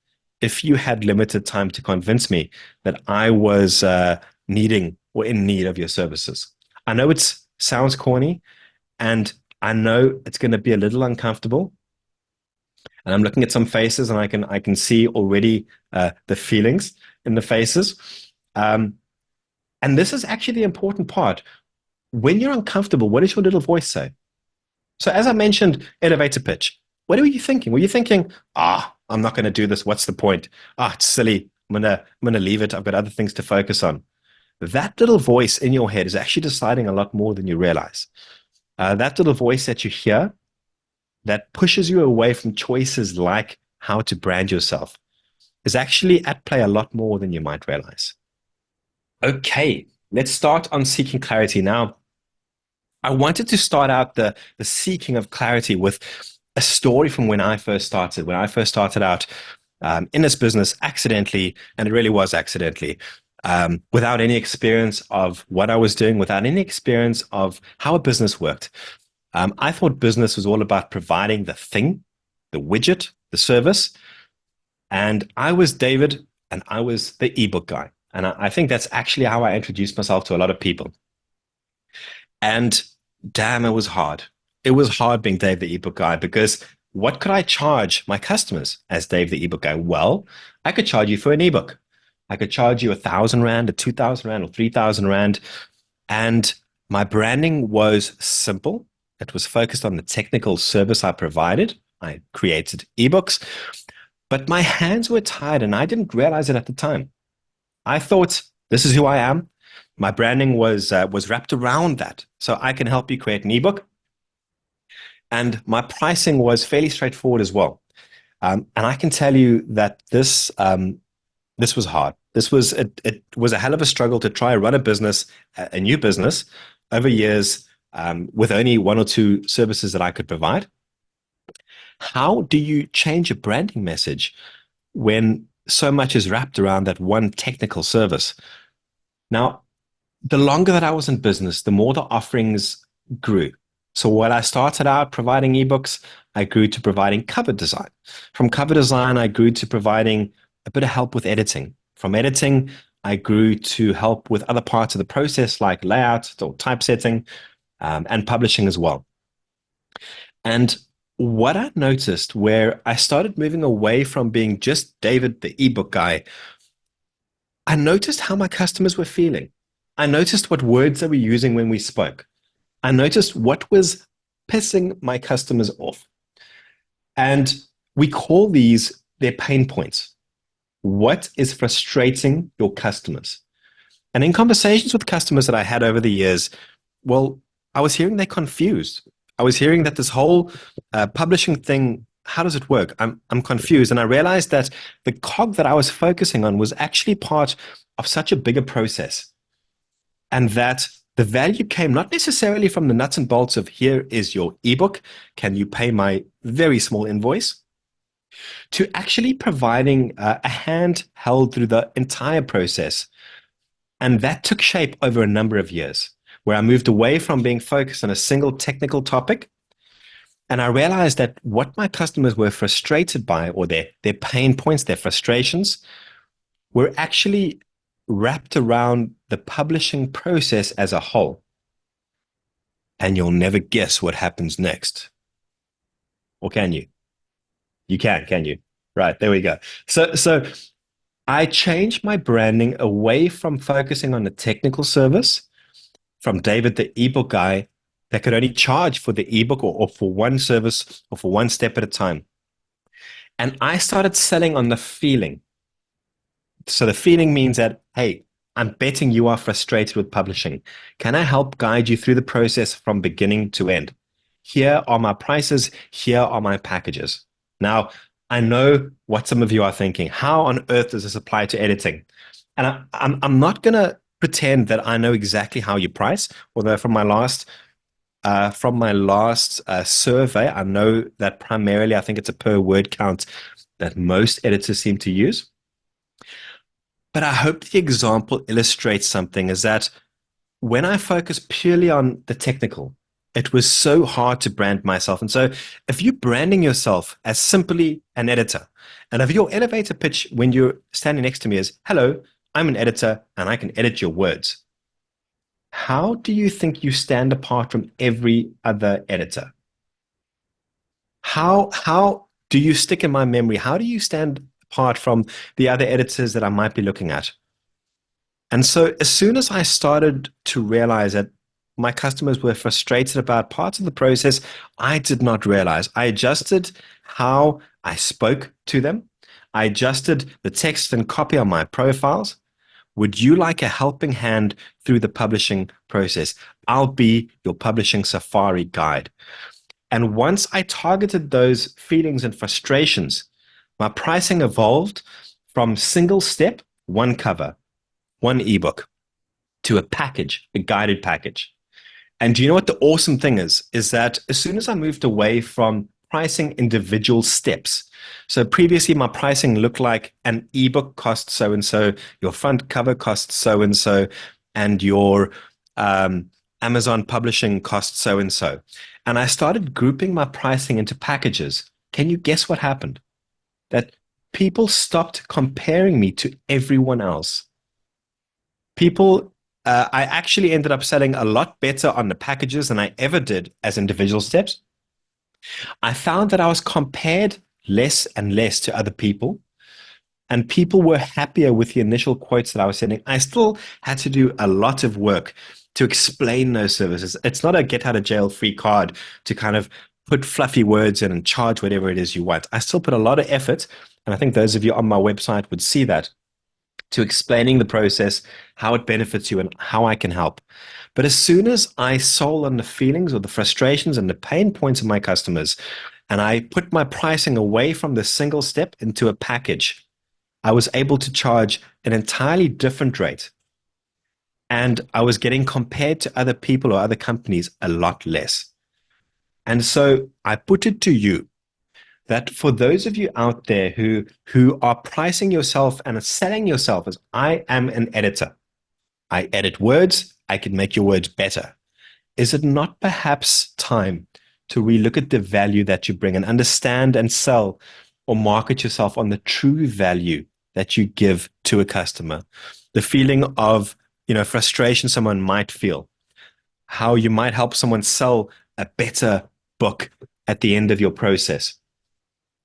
if you had limited time to convince me that I was needing or in need of your services. I know it sounds corny, and I know it's going to be a little uncomfortable. And I'm looking at some faces, and I can see already the feelings in the faces. And this is actually the important part. When you're uncomfortable, what does your little voice say? So as I mentioned, elevator pitch. What were you thinking? Were you thinking, I'm not going to do this. What's the point? It's silly. I'm gonna leave it. I've got other things to focus on. That little voice in your head is actually deciding a lot more than you realize. That little voice that you hear that pushes you away from choices like how to brand yourself is actually at play a lot more than you might realize. Okay, let's start on seeking clarity. Now, I wanted to start out the seeking of clarity with a story from when I first started. When I first started out in this business accidentally, and it really was accidentally, without any experience of what I was doing, without any experience of how a business worked. I thought business was all about providing the thing, the widget, the service. And I was David, and I was the ebook guy. And I think that's actually how I introduced myself to a lot of people. And damn, it was hard. It was hard being Dave the ebook guy, because what could I charge my customers as Dave the ebook guy? Well, I could charge you for an ebook. I could charge you 1,000 Rand, or 2,000 Rand, or 3,000 Rand. And my branding was simple. It was focused on the technical service I provided. I created ebooks, but my hands were tied, and I didn't realize it at the time. I thought, this is who I am. My branding was wrapped around that. So I can help you create an ebook. And my pricing was fairly straightforward as well. And I can tell you that this was hard. It was a hell of a struggle to try and run a business, a new business, over years with only one or two services that I could provide. How do you change a branding message when so much is wrapped around that one technical service? Now, the longer that I was in business, the more the offerings grew. So when I started out providing ebooks, I grew to providing cover design. From cover design, I grew to providing a bit of help with editing. From editing, I grew to help with other parts of the process like layout or typesetting and publishing as well. And what I noticed, where I started moving away from being just David, the ebook guy, I noticed how my customers were feeling. I noticed what words they were using when we spoke. I noticed what was pissing my customers off. And we call these their pain points. What is frustrating your customers? And in conversations with customers that I had over the years, well, I was hearing they're confused. I was hearing that this whole publishing thing, how does it work? I'm confused. And I realized that the cog that I was focusing on was actually part of such a bigger process. And that the value came not necessarily from the nuts and bolts of, here is your ebook, can you pay my very small invoice, to actually providing a hand held through the entire process. And that took shape over a number of years, where I moved away from being focused on a single technical topic. And I realized that what my customers were frustrated by, or their pain points, their frustrations, were actually wrapped around the publishing process as a whole. And you'll never guess what happens next. Or can you? You can you? Right, there we go. So I changed my branding away from focusing on the technical service, from David, the ebook guy that could only charge for the ebook or for one service or for one step at a time. And I started selling on the feeling. So the feeling means that, hey, I'm betting you are frustrated with publishing. Can I help guide you through the process from beginning to end? Here are my prices. Here are my packages. Now, I know what some of you are thinking. How on earth does this apply to editing? And I'm not going to pretend that I know exactly how you price, although from my last survey, I know that primarily I think it's a per word count that most editors seem to use. But I hope the example illustrates something, is that when I focus purely on the technical, it was so hard to brand myself. And so if you're branding yourself as simply an editor, and if your elevator pitch when you're standing next to me is, hello, I'm an editor and I can edit your words, how do you think you stand apart from every other editor? How do you stick in my memory? How do you stand apart from the other editors that I might be looking at? And so as soon as I started to realize that my customers were frustrated about parts of the process I did not realize, I adjusted how I spoke to them. I adjusted the text and copy on my profiles. Would you like a helping hand through the publishing process? I'll be your publishing safari guide. And once I targeted those feelings and frustrations, my pricing evolved from single step, one cover, one ebook, to a package, a guided package. And do you know what the awesome thing is? Is that as soon as I moved away from pricing individual steps, so previously my pricing looked like an ebook costs so-and-so, your front cover costs so-and-so, and your Amazon publishing costs so-and-so. And I started grouping my pricing into packages. Can you guess what happened? That people stopped comparing me to everyone else. I actually ended up selling a lot better on the packages than I ever did as individual steps. I found that I was compared less and less to other people, and people were happier with the initial quotes that I was sending. I still had to do a lot of work to explain those services. It's not a get out of jail free card to kind of put fluffy words in and charge whatever it is you want. I still put a lot of effort, and I think those of you on my website would see that, to explaining the process, how it benefits you, and how I can help. But as soon as I sold on the feelings or the frustrations and the pain points of my customers, and I put my pricing away from the single step into a package, I was able to charge an entirely different rate. And I was getting compared to other people or other companies a lot less. And so I put it to you that for those of you out there who are pricing yourself and selling yourself as, I am an editor, I edit words, I can make your words better, is it not perhaps time to relook at the value that you bring and understand and sell or market yourself on the true value that you give to a customer? The feeling of, frustration someone might feel, how you might help someone sell a better book at the end of your process.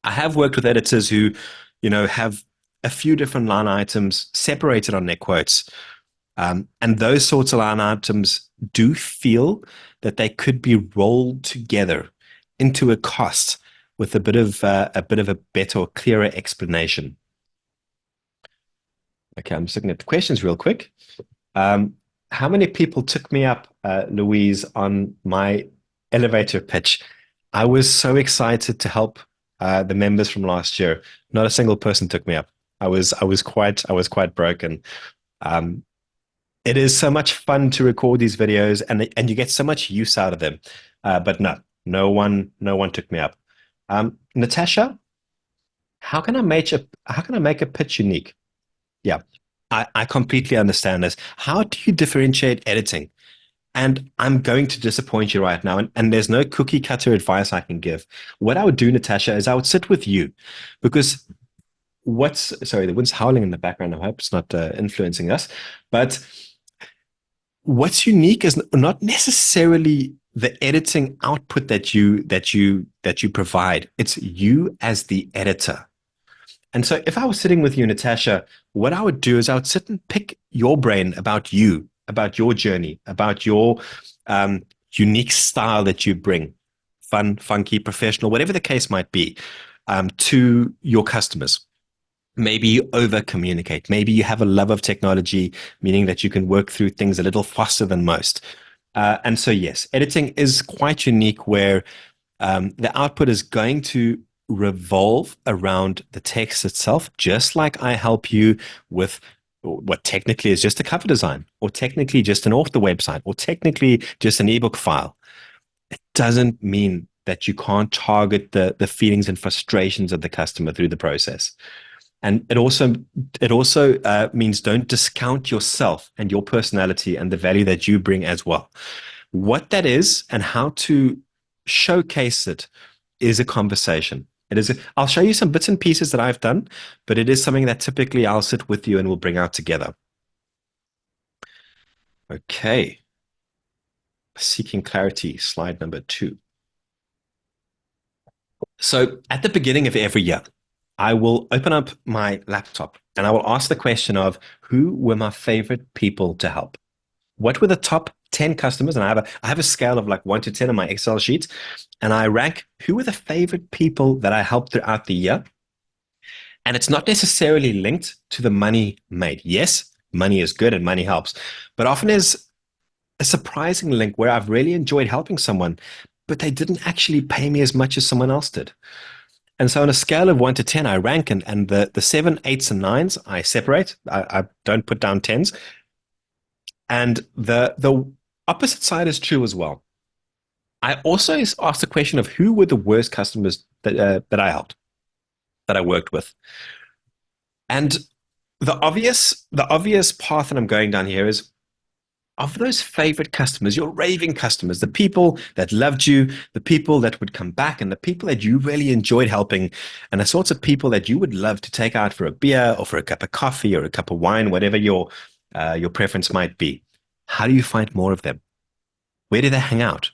I have worked with editors who, have a few different line items separated on their quotes. And those sorts of line items do feel that they could be rolled together into a cost with a bit of a better or clearer explanation. Okay, I'm just looking at the questions real quick. How many people took me up, Louise, on my elevator pitch? I was so excited to help the members from last year. Not a single person took me up. I was quite broken. It is so much fun to record these videos, and you get so much use out of them. But no one took me up. Natasha, how can I make a pitch unique? Yeah, I completely understand this. How do you differentiate editing? And I'm going to disappoint you right now. And there's no cookie cutter advice I can give. What I would do, Natasha, is I would sit with you, because the wind's howling in the background. I hope it's not influencing us. But what's unique is not necessarily the editing output that you provide. It's you as the editor. And so if I was sitting with you, Natasha, what I would do is I would sit and pick your brain about you, about your journey, about your unique style that you bring, fun, funky, professional, whatever the case might be, to your customers. Maybe you over communicate. Maybe you have a love of technology, meaning that you can work through things a little faster than most. And so, yes, editing is quite unique where the output is going to revolve around the text itself, just like I help you with what technically is just a cover design, or technically just an off the website, or technically just an ebook file. It doesn't mean that you can't target the feelings and frustrations of the customer through the process. And it also means don't discount yourself and your personality and the value that you bring as well. What that is and how to showcase it is a conversation. I'll show you some bits and pieces that I've done, but it is something that typically I'll sit with you and we'll bring out together. Okay. Seeking clarity, slide number 2. So at the beginning of every year, I will open up my laptop and I will ask the question of who were my favorite people to help? What were the top 10 customers? And I have a scale of like 1 to 10 on my Excel sheet, and I rank who were the favorite people that I helped throughout the year. And it's not necessarily linked to the money made. Yes, money is good and money helps, but often there's a surprising link where I've really enjoyed helping someone, but they didn't actually pay me as much as someone else did. And so on a scale of 1 to 10, I rank, and the 7, 8s, and 9s, I separate. I don't put down 10s. And the opposite side is true as well. I also asked the question of who were the worst customers that I helped, that I worked with. And the obvious path that I'm going down here is, of those favorite customers, your raving customers, the people that loved you, the people that would come back, and the people that you really enjoyed helping, and the sorts of people that you would love to take out for a beer or for a cup of coffee or a cup of wine, whatever your preference might be. How do you find more of them? Where do they hang out?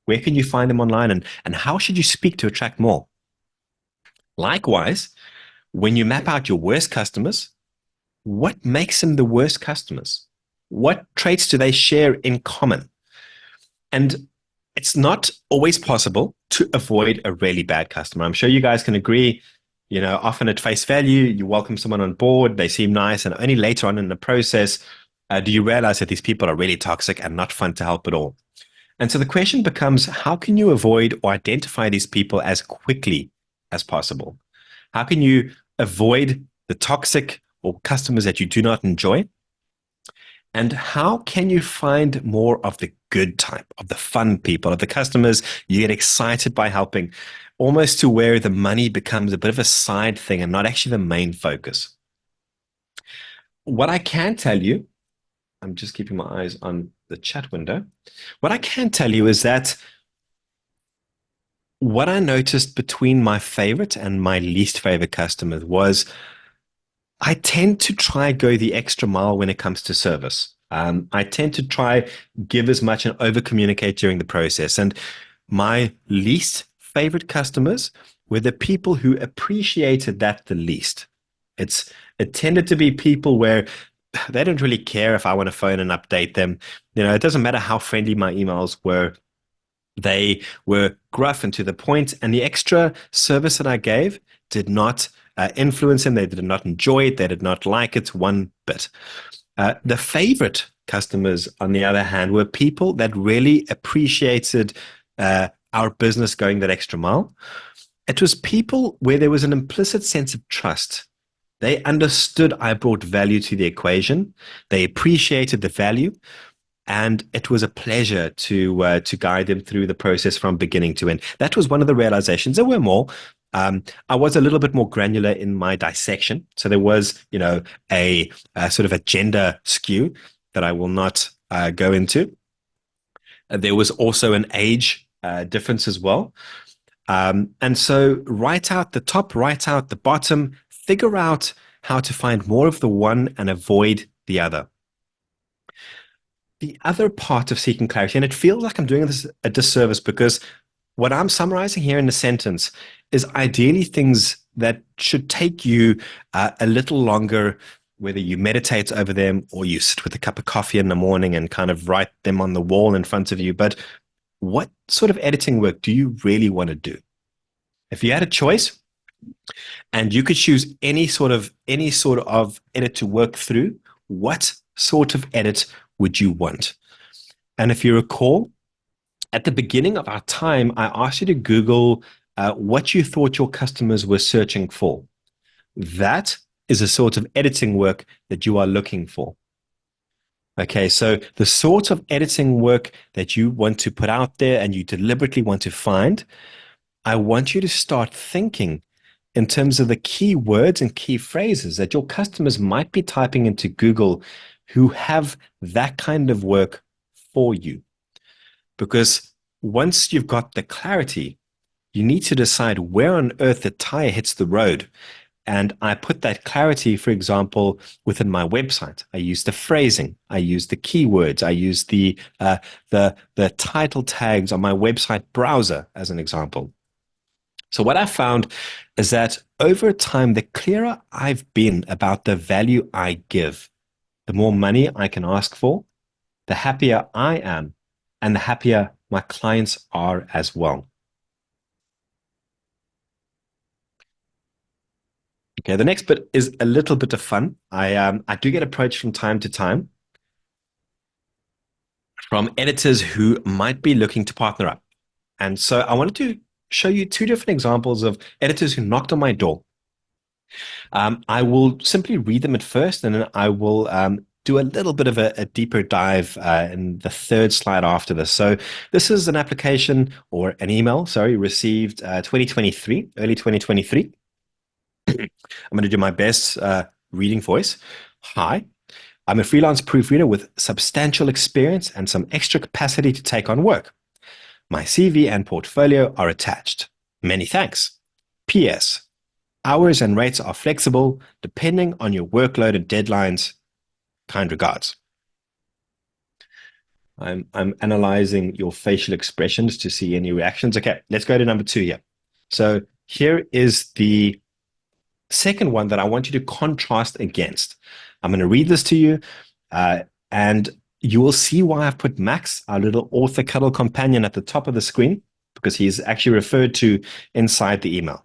Where can you find them online? And how should you speak to attract more? Likewise, when you map out your worst customers, what makes them the worst customers? What traits do they share in common? And it's not always possible to avoid a really bad customer. I'm sure you guys can agree, often at face value, you welcome someone on board, they seem nice, and only later on in the process, do you realize that these people are really toxic and not fun to help at all? And so the question becomes, how can you avoid or identify these people as quickly as possible? How can you avoid the toxic or customers that you do not enjoy? And how can you find more of the good type, of the fun people, of the customers you get excited by helping, almost to where the money becomes a bit of a side thing and not actually the main focus? What I can tell you, I'm just keeping my eyes on the chat window. What I can tell you is that what I noticed between my favorite and my least favorite customers was I tend to try go the extra mile when it comes to service. I tend to try give as much and over communicate during the process. And my least favorite customers were the people who appreciated that the least. It tended to be people where they don't really care if I want to phone and update them. It doesn't matter how friendly my emails were. They were gruff and to the point, and the extra service that I gave did not influence them. They did not enjoy it. They did not like it one bit. The favorite customers, on the other hand, were people that really appreciated our business going that extra mile. It was people where there was an implicit sense of trust. They understood I brought value to the equation. They appreciated the value. And it was a pleasure to guide them through the process from beginning to end. That was one of the realizations. There were more. I was a little bit more granular in my dissection. So there was, a sort of a gender skew that I will not go into. There was also an age difference as well. And so write out the top, write out the bottom, figure out how to find more of the one and avoid the other. the other part of seeking clarity, and it feels like I'm doing this a disservice because what I'm summarizing here in the sentence is ideally things that should take you a little longer, whether you meditate over them or you sit with a cup of coffee in the morning and kind of write them on the wall in front of you. But what sort of editing work do you really want to do? If you had a choice and you could choose any sort of edit to work through, what sort of edit would you want? And if you recall, at the beginning of our time, I asked you to Google what you thought your customers were searching for. That is a sort of editing work that you are looking for. Okay, so the sort of editing work that you want to put out there and you deliberately want to find, I want you to start thinking in terms of the key words and key phrases that your customers might be typing into Google who have that kind of work for you. Because once you've got the clarity, you need to decide where on earth the tire hits the road. And I put that clarity, for example, within my website. I use the phrasing, I use the keywords, I use the title tags on my website browser as an example. So what I found is that over time, the clearer I've been about the value I give, the more money I can ask for, the happier I am, and the happier my clients are as well. Okay, the next bit is a little bit of fun. I do get approached from time to time from editors who might be looking to partner up. And so I wanted to show you two different examples of editors who knocked on my door. I will simply read them at first, and then I will do a little bit of a deeper dive in the third slide after this. So this is an application or an email, received 2023, early 2023. I'm going to do my best reading voice. Hi, I'm a freelance proofreader with substantial experience and some extra capacity to take on work. My CV and portfolio are attached. Many thanks. P.S. Hours and rates are flexible depending on your workload and deadlines. Kind regards. I'm analyzing your facial expressions to see any reactions. Okay, let's go to number 2 here. So here is the second one that I want you to contrast against. I'm going to read this to you, and you will see why I've put Max, our little author cuddle companion, at the top of the screen, because he's actually referred to inside the email.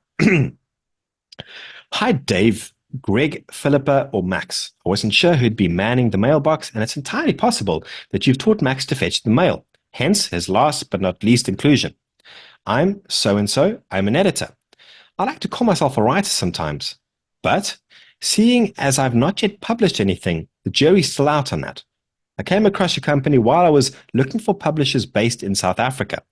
Hi, Dave, Greg, Philippa, or Max. I wasn't sure who'd be manning the mailbox, and it's entirely possible that you've taught Max to fetch the mail, hence his last but not least inclusion. I'm so-and-so. I'm an editor. I like to call myself a writer sometimes, but seeing as I've not yet published anything, the jury's still out on that. I came across your company while I was looking for publishers based in South Africa.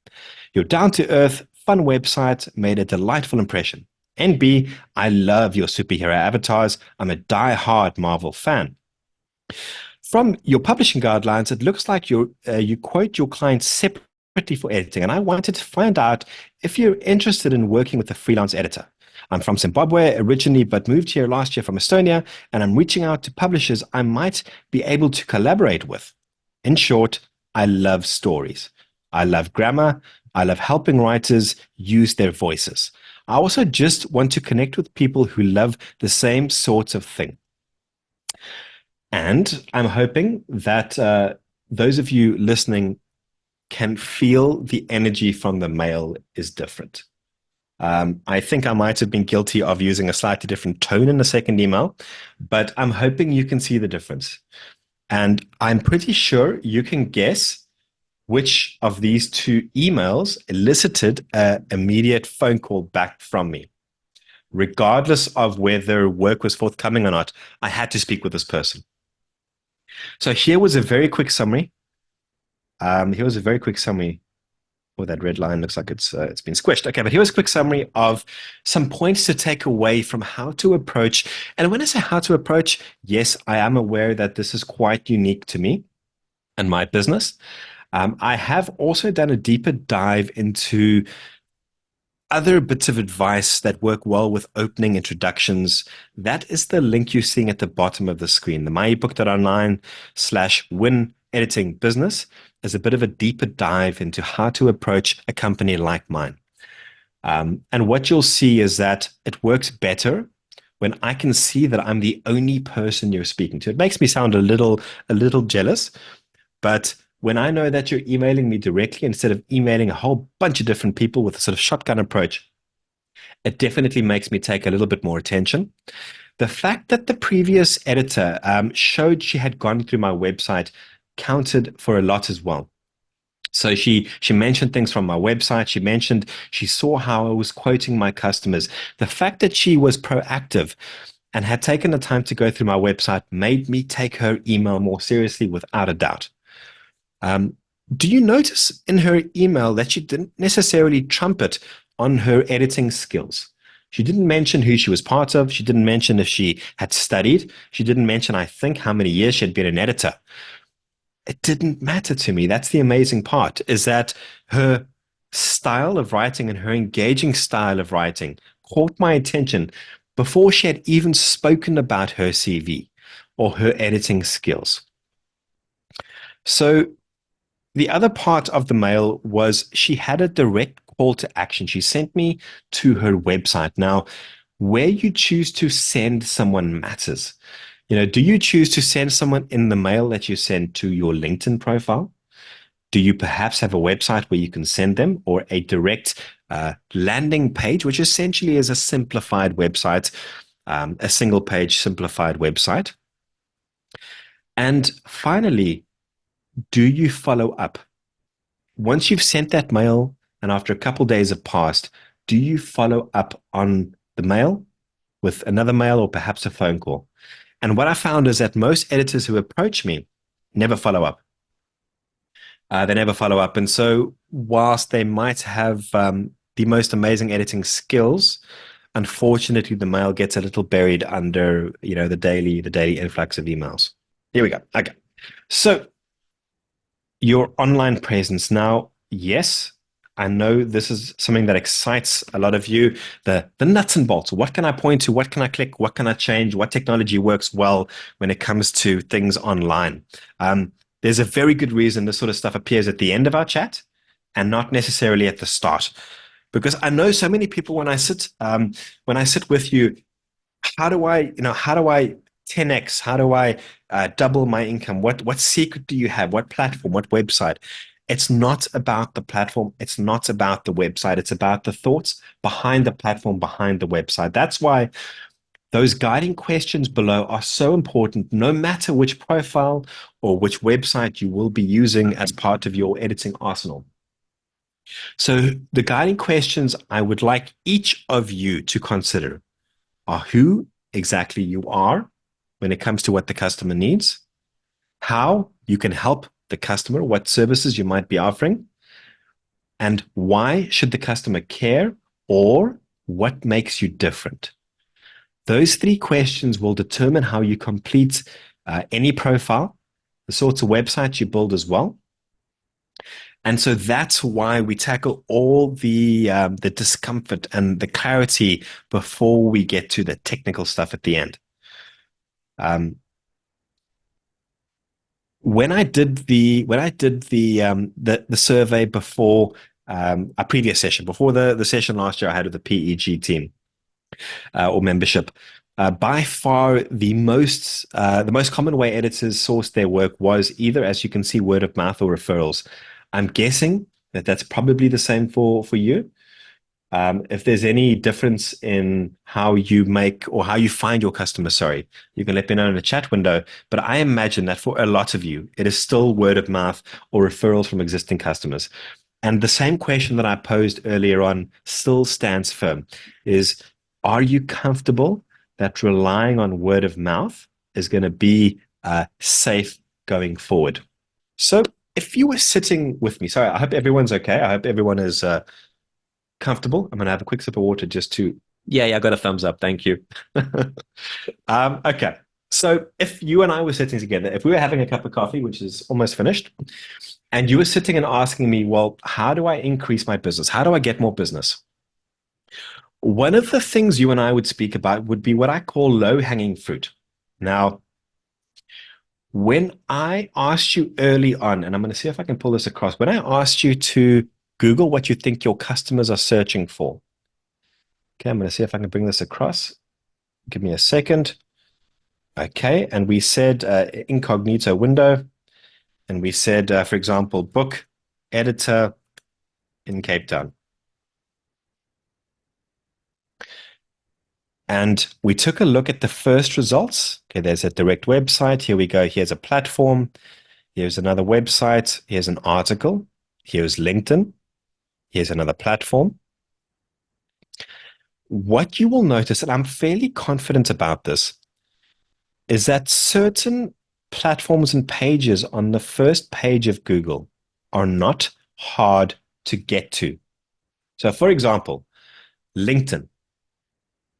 Your down-to-earth, fun website made a delightful impression. NB, I love your superhero avatars. I'm a die-hard Marvel fan. From your publishing guidelines, it looks like you quote your clients separately for editing, and I wanted to find out if you're interested in working with a freelance editor. I'm from Zimbabwe originally, but moved here last year from Estonia, and I'm reaching out to publishers I might be able to collaborate with. In short, I love stories. I love grammar. I love helping writers use their voices. I also just want to connect with people who love the same sorts of thing. And I'm hoping that those of you listening can feel the energy from the mail is different. I think I might have been guilty of using a slightly different tone in the second email, but I'm hoping you can see the difference. And I'm pretty sure you can guess which of these two emails elicited an immediate phone call back from me. Regardless of whether work was forthcoming or not, I had to speak with this person. So here was a very quick summary. Oh, that red line looks like it's been squished. Okay, but here was a quick summary of some points to take away from how to approach. And when I say how to approach, yes, I am aware that this is quite unique to me and my business. I have also done a deeper dive into other bits of advice that work well with opening introductions. That is the link you're seeing at the bottom of the screen, the MYeBook.online/win editing business is a bit of a deeper dive into how to approach a company like mine. And what you'll see is that it works better when I can see that I'm the only person you're speaking to. It makes me sound a little jealous, but when I know that you're emailing me directly instead of emailing a whole bunch of different people with a sort of shotgun approach, it definitely makes me take a little bit more attention. The fact that the previous editor showed she had gone through my website counted for a lot as well. So she mentioned things from my website. She mentioned she saw how I was quoting my customers. The fact that she was proactive and had taken the time to go through my website made me take her email more seriously, without a doubt. Do you notice in her email that she didn't necessarily trumpet on her editing skills? She didn't mention who she was part of. She didn't mention if she had studied. She didn't mention, I think, how many years she had been an editor. It didn't matter to me. That's the amazing part, is that her style of writing and her engaging style of writing caught my attention before she had even spoken about her CV or her editing skills. So the other part of the mail was she had a direct call to action. She sent me to her website. Now, where you choose to send someone matters. Do you choose to send someone in the mail that you send to your LinkedIn profile? Do you perhaps have a website where you can send them, or a direct landing page, which essentially is a simplified website, a single page simplified website? And finally, do you follow up? Once you've sent that mail and after a couple of days have passed, do you follow up on the mail with another mail or perhaps a phone call? And what I found is that most editors who approach me never follow up. They never follow up. And so whilst they might have the most amazing editing skills, unfortunately, the mail gets a little buried under, the daily influx of emails. Here we go. Okay. So your online presence. Now, yes, I know this is something that excites a lot of you. The nuts and bolts. What can I point to? What can I click? What can I change? What technology works well when it comes to things online? There's a very good reason this sort of stuff appears at the end of our chat and not necessarily at the start. Because I know so many people, when I sit with you, how do I 10x? How do I double my income? What secret do you have? What platform? What website? It's not about the platform. It's not about the website. It's about the thoughts behind the platform, behind the website. That's why those guiding questions below are so important, no matter which profile or which website you will be using as part of your editing arsenal. So the guiding questions I would like each of you to consider are who exactly you are when it comes to what the customer needs, how you can help the customer, what services you might be offering, and why should the customer care, or what makes you different. Those three questions will determine how you complete any profile, the sorts of websites you build as well. And so that's why we tackle all the discomfort and the clarity before we get to the technical stuff at the end. When I did the survey before a previous session, before the session last year I had with the PEG team or membership, by far the most common way editors sourced their work was either, as you can see, word of mouth or referrals. I'm guessing that that's probably the same for you. If there's any difference in how you make or how you find your customers, you can let me know in the chat window. But I imagine that for a lot of you, it is still word of mouth or referrals from existing customers. And the same question that I posed earlier on still stands firm, is, are you comfortable that relying on word of mouth is going to be safe going forward? So if you were sitting with me, I hope everyone's okay. I hope everyone is comfortable. I'm going to have a quick sip of water just to, yeah, I got a thumbs up. Thank you. Okay. So if you and I were sitting together, if we were having a cup of coffee, which is almost finished, and you were sitting and asking me, well, how do I increase my business? How do I get more business? One of the things you and I would speak about would be what I call low-hanging fruit. Now, When I asked you early on, and I'm going to see if I can pull this across, when I asked you to Google what you think your customers are searching for. Okay, I'm going to see if I can bring this across. Give me a second. Okay, and we said incognito window, and we said, for example, book editor in Cape Town. And we took a look at the first results. Okay, there's a direct website. Here we go. Here's a platform. Here's another website. Here's an article. Here's LinkedIn. Here's another platform. What you will notice, and I'm fairly confident about this, is that certain platforms and pages on the first page of Google are not hard to get to. So, for example, LinkedIn.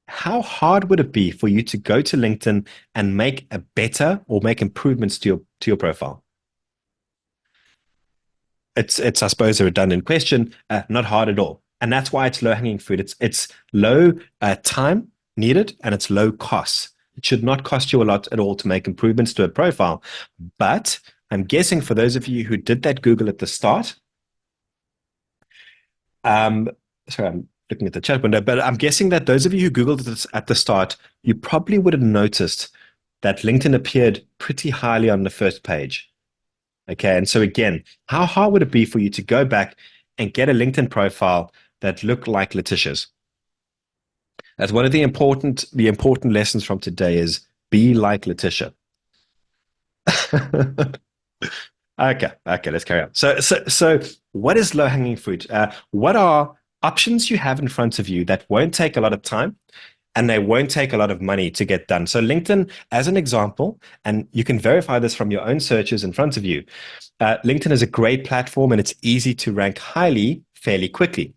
How hard would it be for you to go to LinkedIn and make a better or make improvements to your profile? It's I suppose a redundant question, not hard at all. And that's why it's low-hanging fruit. It's low time needed and it's low cost. It should not cost you a lot at all to make improvements to a profile. But I'm guessing for those of you who did that Google at the start, sorry, I'm looking at the chat window, but I'm guessing that those of you who Googled this at the start, you probably would have noticed that LinkedIn appeared pretty highly on the first page. Okay, and so again, how hard would it be for you to go back and get a LinkedIn profile that looked like Letitia's? That's one of the important lessons from today is be like Letitia. Okay, let's carry on. So what is low-hanging fruit? What are options you have in front of you that won't take a lot of time and they won't take a lot of money to get done? So LinkedIn, as an example, and you can verify this from your own searches in front of you, LinkedIn is a great platform and it's easy to rank highly fairly quickly.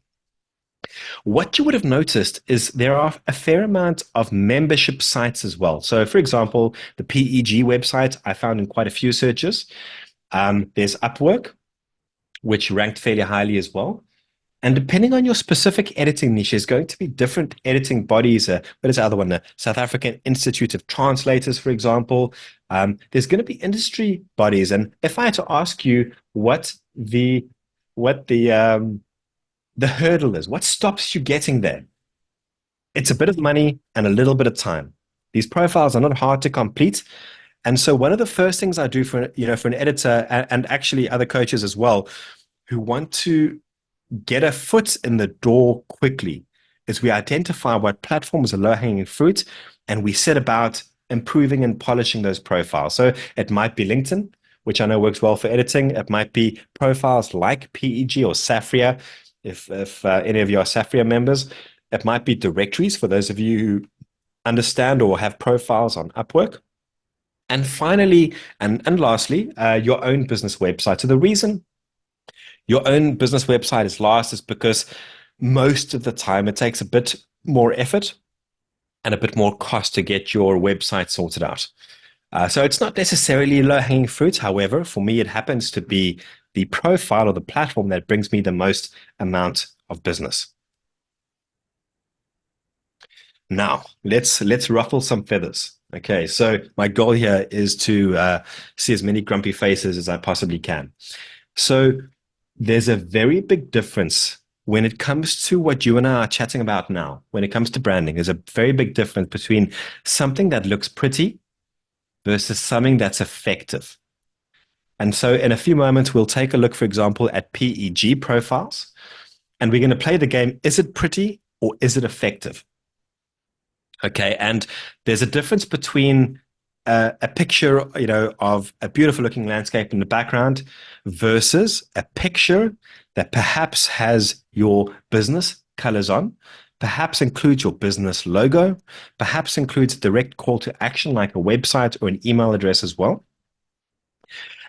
What you would have noticed is there are a fair amount of membership sites as well. So, for example, the PEG website I found in quite a few searches. There's Upwork, which ranked fairly highly as well. And depending on your specific editing niche, there's going to be different editing bodies. What is the other one? The South African Institute of Translators, for example. There's going to be industry bodies. And if I had to ask you what the hurdle is, what stops you getting there? It's a bit of money and a little bit of time. These profiles are not hard to complete. And so one of the first things I do for an editor and actually other coaches as well who want to get a foot in the door quickly is we identify what platforms are low-hanging fruit and we set about improving and polishing those profiles. So it might be LinkedIn, which I know works well for editing. It might be profiles like PEG or Safria, if any of you are Safria members. It might be directories for those of you who understand or have profiles on Upwork. And finally, and lastly, your own business website. So the reason your own business website is last is because most of the time it takes a bit more effort and a bit more cost to get your website sorted out. So it's not necessarily low-hanging fruit. However, for me, it happens to be the profile or the platform that brings me the most amount of business. Now, let's ruffle some feathers. Okay, so my goal here is to see as many grumpy faces as I possibly can. So there's a very big difference when it comes to what you and I are chatting about now. When it comes to branding, there's a very big difference between something that looks pretty versus something that's effective. And so in a few moments, we'll take a look, for example, at PEG profiles, and we're going to play the game, is it pretty or is it effective? Okay, and there's a difference between a picture, of a beautiful looking landscape in the background versus a picture that perhaps has your business colors on, perhaps includes your business logo, perhaps includes a direct call to action like a website or an email address as well.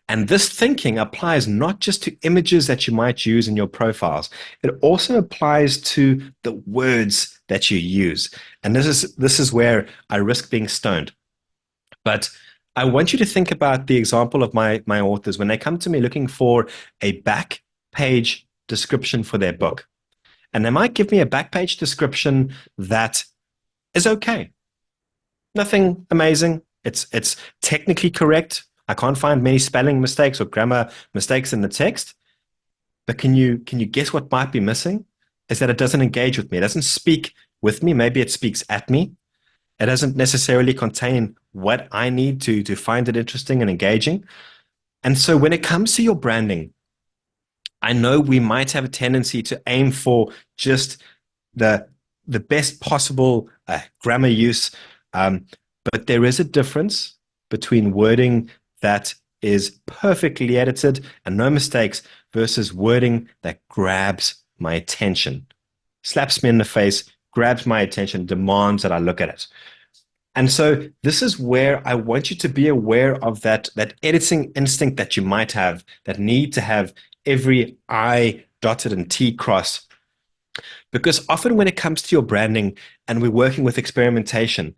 And this thinking applies not just to images that you might use in your profiles. It also applies to the words that you use. And this is where I risk being stoned. But I want you to think about the example of my authors when they come to me looking for a back page description for their book. And they might give me a back page description that is okay. Nothing amazing. It's technically correct. I can't find many spelling mistakes or grammar mistakes in the text. But can you guess what might be missing? Is that it doesn't engage with me. It doesn't speak with me. Maybe it speaks at me. It doesn't necessarily contain what I need to find it interesting and engaging. And so when it comes to your branding, I know we might have a tendency to aim for just the best possible grammar use, but there is a difference between wording that is perfectly edited and no mistakes versus wording that grabs my attention, slaps me in the face, grabs my attention, demands that I look at it. And so this is where I want you to be aware of that editing instinct that you might have, that need to have every I dotted and T crossed. Because often when it comes to your branding and we're working with experimentation,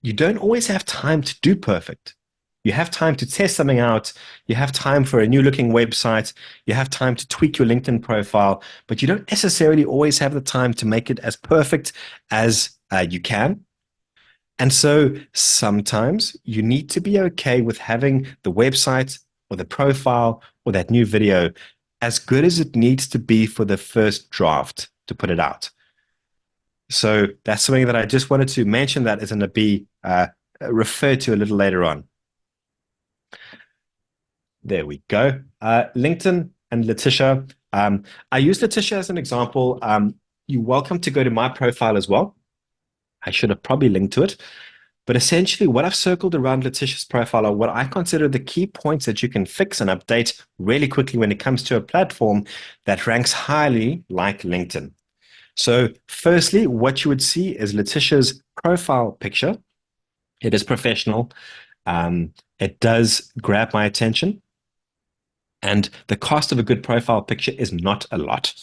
you don't always have time to do perfect. You have time to test something out. You have time for a new looking website. You have time to tweak your LinkedIn profile, but you don't necessarily always have the time to make it as perfect as you can. And so sometimes you need to be okay with having the website or the profile or that new video as good as it needs to be for the first draft to put it out. So that's something that I just wanted to mention that is going to be referred to a little later on. There we go. LinkedIn and Letitia. I use Letitia as an example. You're welcome to go to my profile as well. I should have probably linked to it. But essentially what I've circled around Letitia's profile are what I consider the key points that you can fix and update really quickly when it comes to a platform that ranks highly like LinkedIn. So firstly, what you would see is Letitia's profile picture. It is professional. It does grab my attention. And the cost of a good profile picture is not a lot.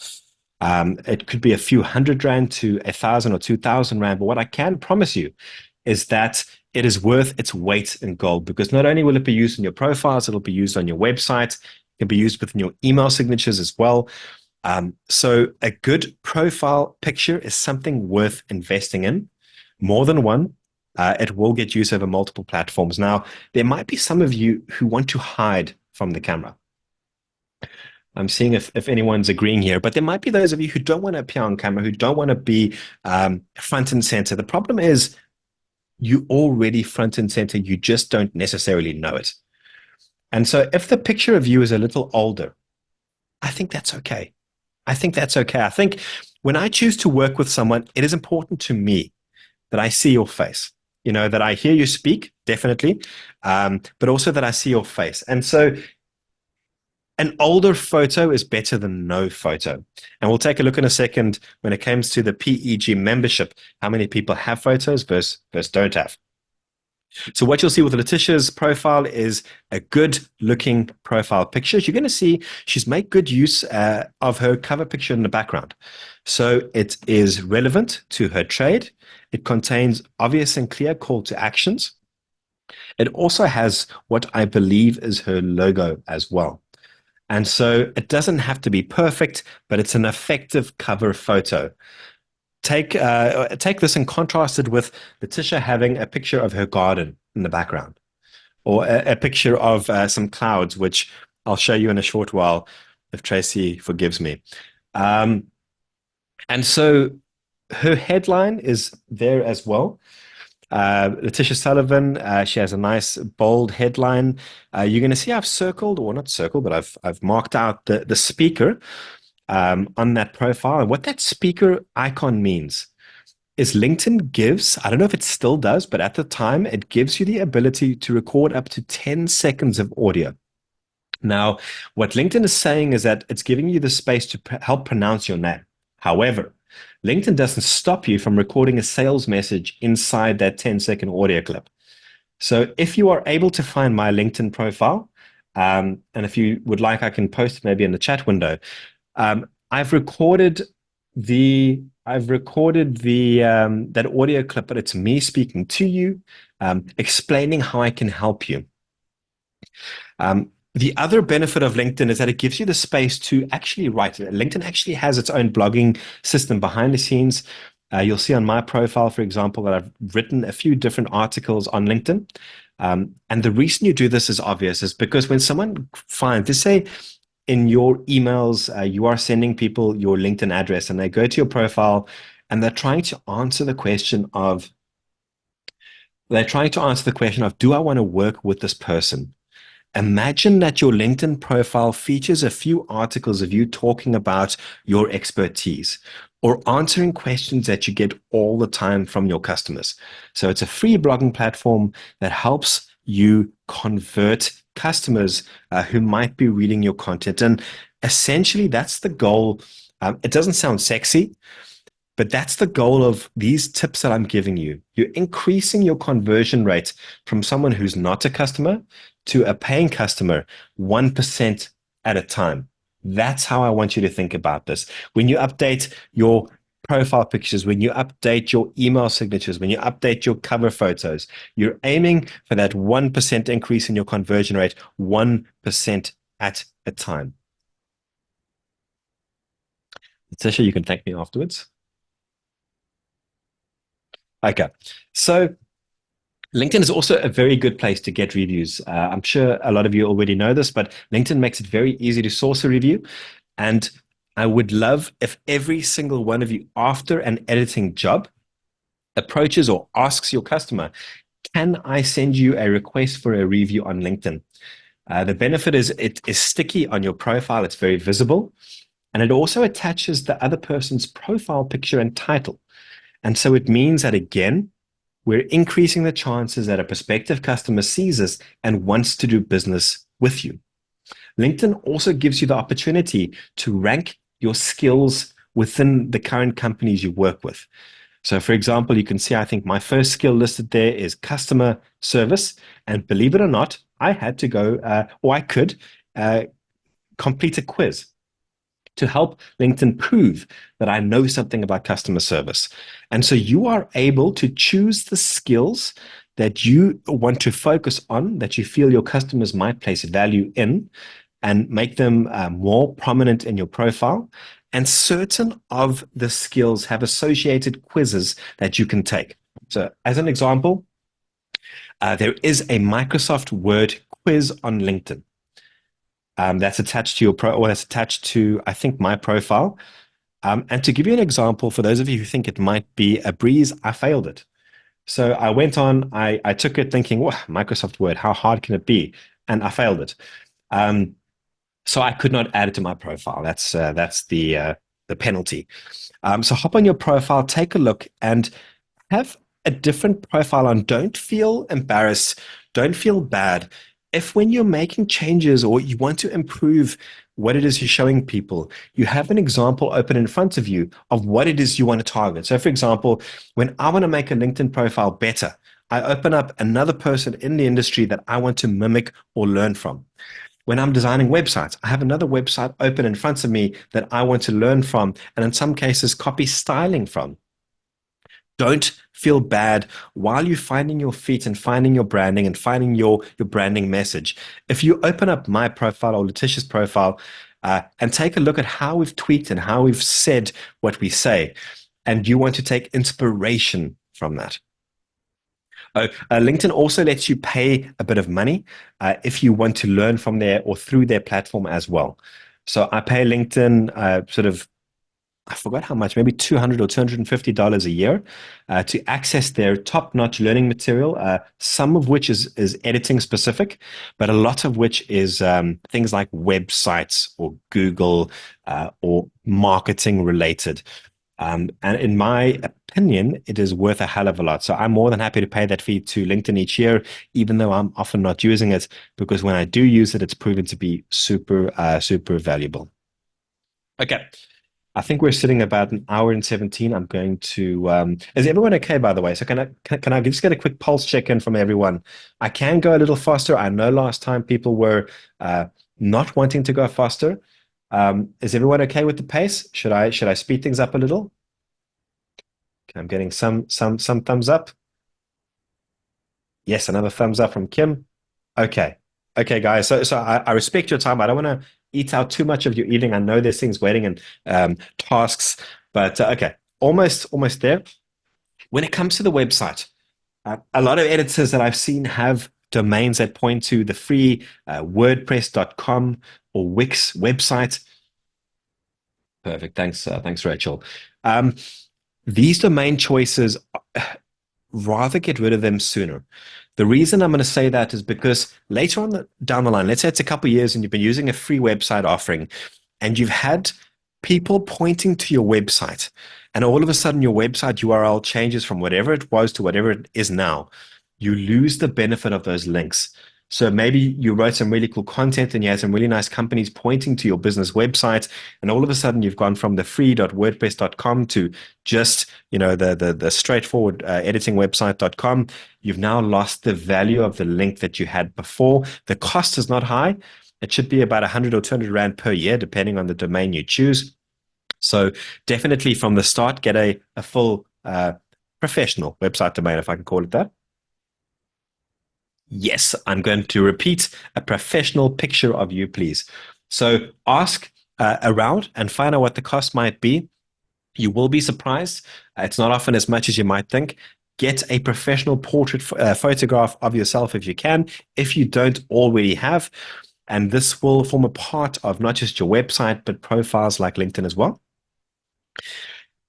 It could be a few $100 to 1,000 or 2,000 Rand. But what I can promise you is that it is worth its weight in gold, because not only will it be used in your profiles, it'll be used on your website. It can be used within your email signatures as well. So a good profile picture is something worth investing in, more than one. It will get used over multiple platforms. Now, there might be some of you who want to hide from the camera. I'm seeing if anyone's agreeing here, but there might be those of you who don't want to appear on camera, who don't want to be front and center. The problem is you already front and center, you just don't necessarily know it. And so if the picture of you is a little older, I think that's okay. I think that's okay. I think when I choose to work with someone, it is important to me that I see your face, that I hear you speak, definitely, but also that I see your face. And so an older photo is better than no photo. And we'll take a look in a second when it comes to the PEG membership, how many people have photos versus don't have. So what you'll see with Letitia's profile is a good looking profile picture. You're going to see she's made good use of her cover picture in the background. So it is relevant to her trade. It contains obvious and clear call to actions. It also has what I believe is her logo as well. And so it doesn't have to be perfect, but it's an effective cover photo. Take this and contrast it with Letitia having a picture of her garden in the background, or a picture of some clouds, which I'll show you in a short while if Tracy forgives me. And so her headline is there as well. Letitia Sullivan, she has a nice bold headline. You're going to see I've circled, or not circled, but I've marked out the speaker on that profile. And what that speaker icon means is LinkedIn gives, I don't know if it still does, but at the time, it gives you the ability to record up to 10 seconds of audio. Now, what LinkedIn is saying is that it's giving you the space to help pronounce your name. However, LinkedIn doesn't stop you from recording a sales message inside that 10-second audio clip. So if you are able to find my LinkedIn profile, and if you would like, I can post it maybe in the chat window. I've recorded that audio clip, but it's me speaking to you, explaining how I can help you. The other benefit of LinkedIn is that it gives you the space to actually write. LinkedIn actually has its own blogging system behind the scenes. You'll see on my profile, for example, that I've written a few different articles on LinkedIn. And the reason you do this is obvious, is because when someone finds, let's say in your emails, you are sending people your LinkedIn address and they go to your profile and they're trying to answer the question of, do I want to work with this person? Imagine that your LinkedIn profile features a few articles of you talking about your expertise or answering questions that you get all the time from your customers. So it's a free blogging platform that helps you convert customers who might be reading your content. And essentially, that's the goal. It doesn't sound sexy, but that's the goal of these tips that I'm giving you. You're increasing your conversion rate from someone who's not a customer to a paying customer 1% at a time. That's how I want you to think about this. When you update your profile pictures, when you update your email signatures, when you update your cover photos, you're aiming for that 1% increase in your conversion rate, 1% at a time. Letitia, you can thank me afterwards. Okay, so LinkedIn is also a very good place to get reviews. I'm sure a lot of you already know this, but LinkedIn makes it very easy to source a review. And I would love if every single one of you, after an editing job, approaches or asks your customer, can I send you a request for a review on LinkedIn? The benefit is it is sticky on your profile. It's very visible. And it also attaches the other person's profile picture and title. And so it means that, again, we're increasing the chances that a prospective customer sees us and wants to do business with you. LinkedIn also gives you the opportunity to rank your skills within the current companies you work with. So, for example, you can see, I think my first skill listed there is customer service. And believe it or not, I had to go, or I could complete a quiz to help LinkedIn prove that I know something about customer service. And so you are able to choose the skills that you want to focus on, that you feel your customers might place value in, and make them more prominent in your profile. And certain of the skills have associated quizzes that you can take. So as an example, there is a Microsoft Word quiz on LinkedIn. That's attached to that's attached to, I think, my profile. And to give you an example, for those of you who think it might be a breeze, I failed it. So I went on, I took it thinking, wow, Microsoft Word, how hard can it be? And I failed it. So I could not add it to my profile. That's the penalty. So hop on your profile, take a look, and have a different profile on. Don't feel embarrassed. Don't feel bad. If when you're making changes or you want to improve what it is you're showing people, you have an example open in front of you of what it is you want to target. So for example, when I want to make a LinkedIn profile better, I open up another person in the industry that I want to mimic or learn from. When I'm designing websites, I have another website open in front of me that I want to learn from, and in some cases, copy styling from. Don't feel bad while you're finding your feet and finding your branding and finding your branding message. If you open up my profile or Letitia's profile and take a look at how we've tweaked and how we've said what we say, and you want to take inspiration from that. LinkedIn also lets you pay a bit of money if you want to learn from there or through their platform as well. So I pay LinkedIn I forgot how much, maybe $200 or $250 a year to access their top-notch learning material, some of which is editing specific, but a lot of which is things like websites or Google or marketing related. And in my opinion, it is worth a hell of a lot. So I'm more than happy to pay that fee to LinkedIn each year, even though I'm often not using it, because when I do use it, it's proven to be super valuable. Okay. I think we're sitting about an hour and 17. I'm going to, is everyone okay, by the way? So can I just get a quick pulse check in from everyone? I can go a little faster. I know last time people were not wanting to go faster. Is everyone okay with the pace? Should I speed things up a little? Okay, I'm getting some thumbs up. Yes, another thumbs up from Kim. Okay, guys. So I respect your time. I don't want to eat out too much of your evening. I know there's things waiting and tasks, but okay, almost there. When it comes to the website, a lot of editors that I've seen have domains that point to the free WordPress.com or Wix website. Perfect. Thanks, Rachel. These domain choices, rather get rid of them sooner. The reason I'm going to say that is because later on down the line, let's say it's a couple of years and you've been using a free website offering and you've had people pointing to your website, and all of a sudden your website URL changes from whatever it was to whatever it is now. You lose the benefit of those links. So maybe you wrote some really cool content and you had some really nice companies pointing to your business website, and all of a sudden you've gone from the free.wordpress.com to just, the straightforward editing website.com. You've now lost the value of the link that you had before. The cost is not high. It should be about 100 or 200 Rand per year, depending on the domain you choose. So definitely from the start, get a full professional website domain, if I can call it that. Yes, I'm going to repeat: a professional picture of you, please. So ask around and find out what the cost might be. You will be surprised. It's not often as much as you might think. Get a professional portrait photograph of yourself if you can, if you don't already have. And this will form a part of not just your website, but profiles like LinkedIn as well.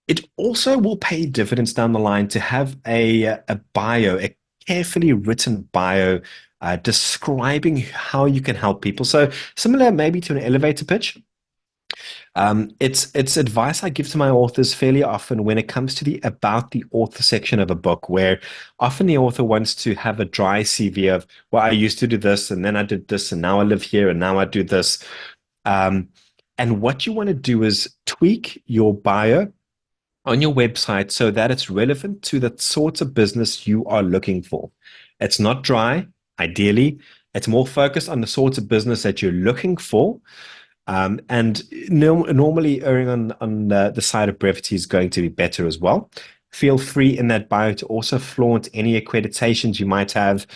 It also will pay dividends down the line to have a bio, a carefully written bio describing how you can help people. So similar maybe to an elevator pitch. It's advice I give to my authors fairly often when it comes to the about the author section of a book, where often the author wants to have a dry CV of, well, I used to do this and then I did this and now I live here and now I do this. And what you want to do is tweak your bio on your website so that it's relevant to the sorts of business you are looking for. It's not dry, ideally. It's more focused on the sorts of business that you're looking for. And normally erring on the side of brevity is going to be better as well. Feel free in that bio to also flaunt any accreditations you might have,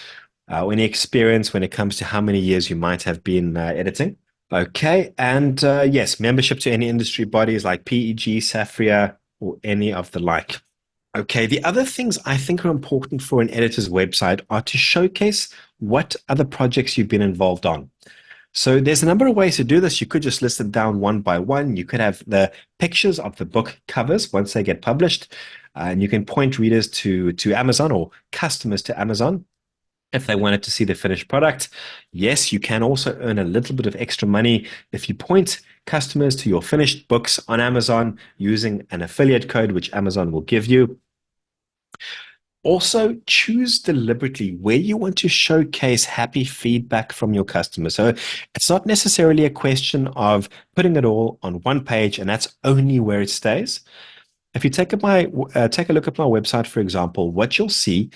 or any experience when it comes to how many years you might have been editing. Okay, and yes, membership to any industry bodies like PEG, Safria, or any of the like. Okay, the other things I think are important for an editor's website are to showcase what other projects you've been involved on. So there's a number of ways to do this. You could just list them down one by one. You could have the pictures of the book covers once they get published, and you can point readers to Amazon or customers to Amazon if they wanted to see the finished product. Yes, you can also earn a little bit of extra money if you point customers to your finished books on Amazon using an affiliate code, which Amazon will give you. Also, choose deliberately where you want to showcase happy feedback from your customers. So it's not necessarily a question of putting it all on one page and that's only where it stays. If you take a look at my website, for example, what you'll see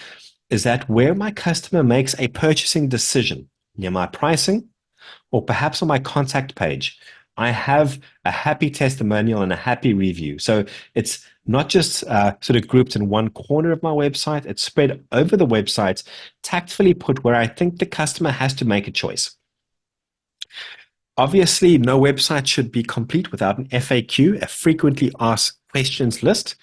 is that where my customer makes a purchasing decision, near my pricing, or perhaps on my contact page, I have a happy testimonial and a happy review. So it's not just sort of grouped in one corner of my website. It's spread over the website, tactfully put where I think the customer has to make a choice. Obviously, no website should be complete without an FAQ, a frequently asked questions list.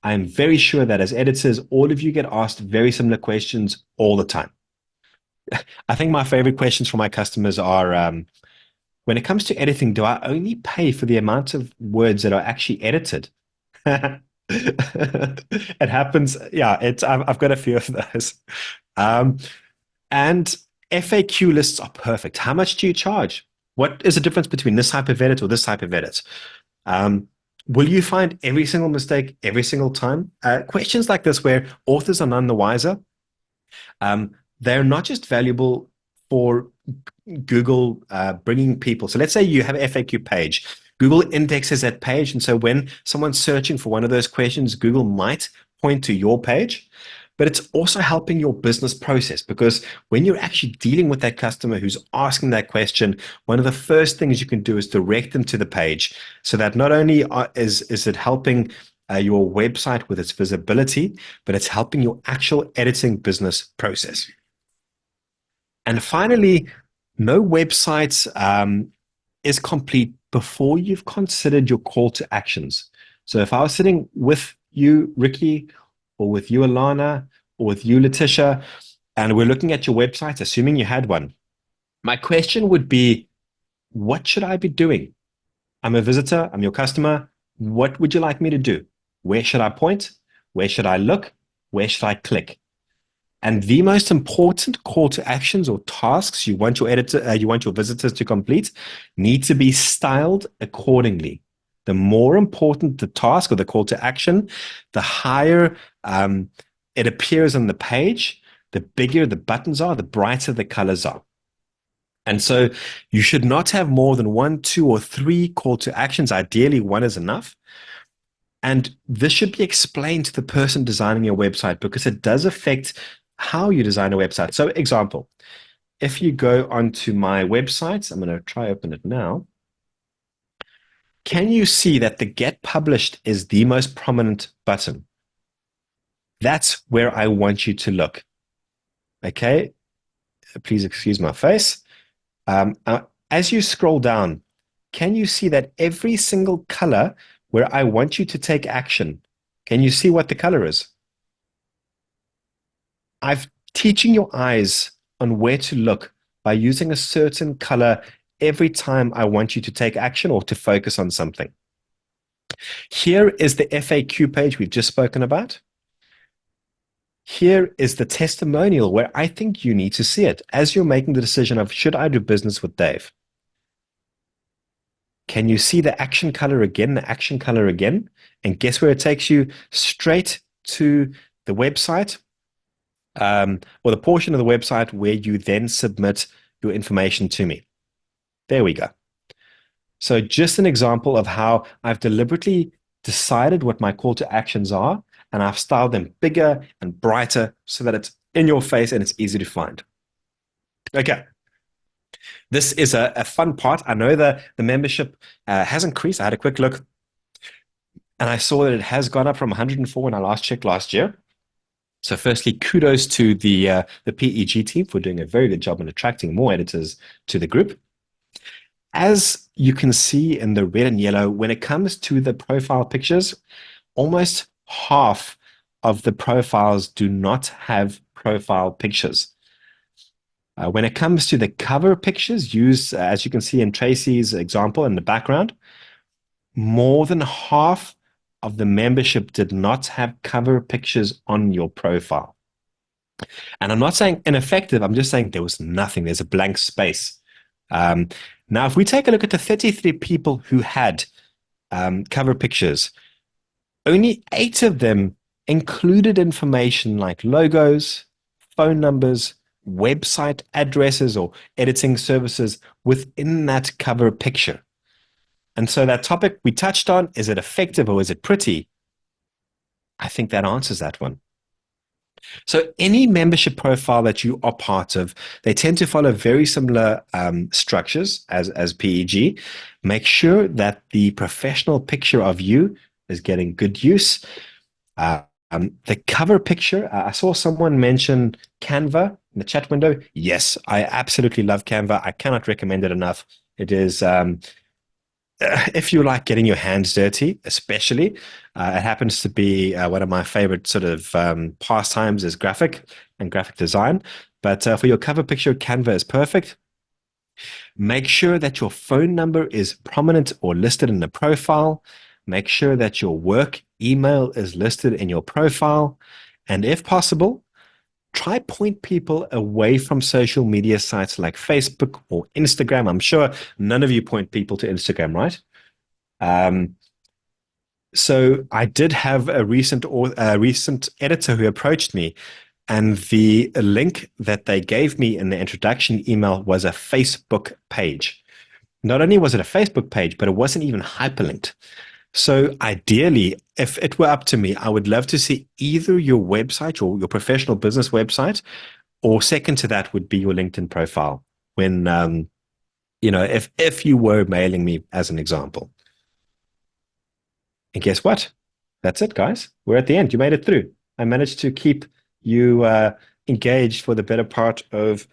I'm very sure that as editors, all of you get asked very similar questions all the time. I think my favorite questions from my customers are, when it comes to editing, do I only pay for the amount of words that are actually edited? It happens. Yeah, I've got a few of those. And FAQ lists are perfect. How much do you charge? What is the difference between this type of edit or this type of edit? Will you find every single mistake every single time? Questions like this where authors are none the wiser. They're not just valuable for Google bringing people. So let's say you have an FAQ page. Google indexes that page. And so when someone's searching for one of those questions, Google might point to your page. But it's also helping your business process, because when you're actually dealing with that customer who's asking that question, one of the first things you can do is direct them to the page, so that not only is it helping your website with its visibility, but it's helping your actual editing business process. And finally, no website is complete before you've considered your call to actions. So if I was sitting with you, Ricky, or with you, Alana, or with you, Letitia, and we're looking at your website, assuming you had one, my question would be, what should I be doing? I'm a visitor, I'm your customer. What would you like me to do? Where should I point? Where should I look? Where should I click? And the most important call to actions or tasks you want your visitors to complete need to be styled accordingly. The more important the task or the call to action, the higher it appears on the page, the bigger the buttons are, the brighter the colors are. And so you should not have more than 1, 2, or 3 call to actions. Ideally, 1 is enough. And this should be explained to the person designing your website because it does affect how you design a website. So example, if you go onto my website, I'm going to try open it now. Can you see that the Get Published is the most prominent button? That's where I want you to look. Okay, please excuse my face. As you scroll down, can you see that every single color where I want you to take action, can you see what the color is? I'm teaching your eyes on where to look by using a certain color every time I want you to take action or to focus on something. Here is the FAQ page we've just spoken about. Here is the testimonial where I think you need to see it as you're making the decision of, should I do business with Dave? Can you see the action color again, the action color again? And guess where it takes you? Straight to the website, or the portion of the website where you then submit your information to me. There we go. So just an example of how I've deliberately decided what my call to actions are, and I've styled them bigger and brighter so that it's in your face and it's easy to find. Okay. This is a fun part. I know the membership has increased. I had a quick look, and I saw that it has gone up from 104 when I last checked last year. So firstly, kudos to the PEG team for doing a very good job in attracting more editors to the group. As you can see in the red and yellow, when it comes to the profile pictures, almost half of the profiles do not have profile pictures. When it comes to the cover pictures used, as you can see in Tracy's example in the background, more than half of the membership did not have cover pictures on your profile. And I'm not saying ineffective, I'm just saying there was nothing. There's a blank space. Now, if we take a look at the 33 people who had cover pictures, only 8 of them included information like logos, phone numbers, website addresses, or editing services within that cover picture. And so that topic we touched on, is it effective or is it pretty? I think that answers that one. So any membership profile that you are part of, they tend to follow very similar structures as PEG. Make sure that the professional picture of you is getting good use. The cover picture, I saw someone mention Canva in the chat window. Yes, I absolutely love Canva. I cannot recommend it enough. It is... if you like getting your hands dirty, especially, it happens to be one of my favorite sort of pastimes is graphic design. But for your cover picture, Canva is perfect. Make sure that your phone number is prominent or listed in the profile. Make sure that your work email is listed in your profile. And if possible, try point people away from social media sites like Facebook or Instagram. I'm sure none of you point people to Instagram, right? So I did have a recent editor who approached me, and the link that they gave me in the introduction email was a Facebook page. Not only was it a Facebook page, but it wasn't even hyperlinked. So ideally, if it were up to me, I would love to see either your website or your professional business website, or second to that would be your LinkedIn profile when, if you were mailing me as an example. And guess what? That's it, guys. We're at the end. You made it through. I managed to keep you engaged for the better part of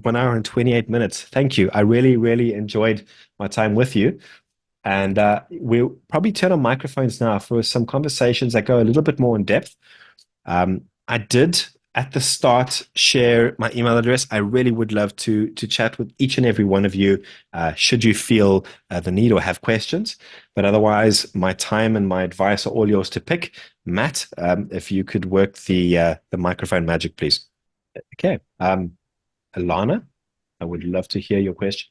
1 hour and 28 minutes. Thank you. I really, really enjoyed my time with you. And we'll probably turn on microphones now for some conversations that go a little bit more in depth. I did at the start share my email address. I really would love to chat with each and every one of you, should you feel the need or have questions. But otherwise, my time and my advice are all yours to pick. Matt, if you could work the microphone magic, please. Okay. Alana, I would love to hear your question.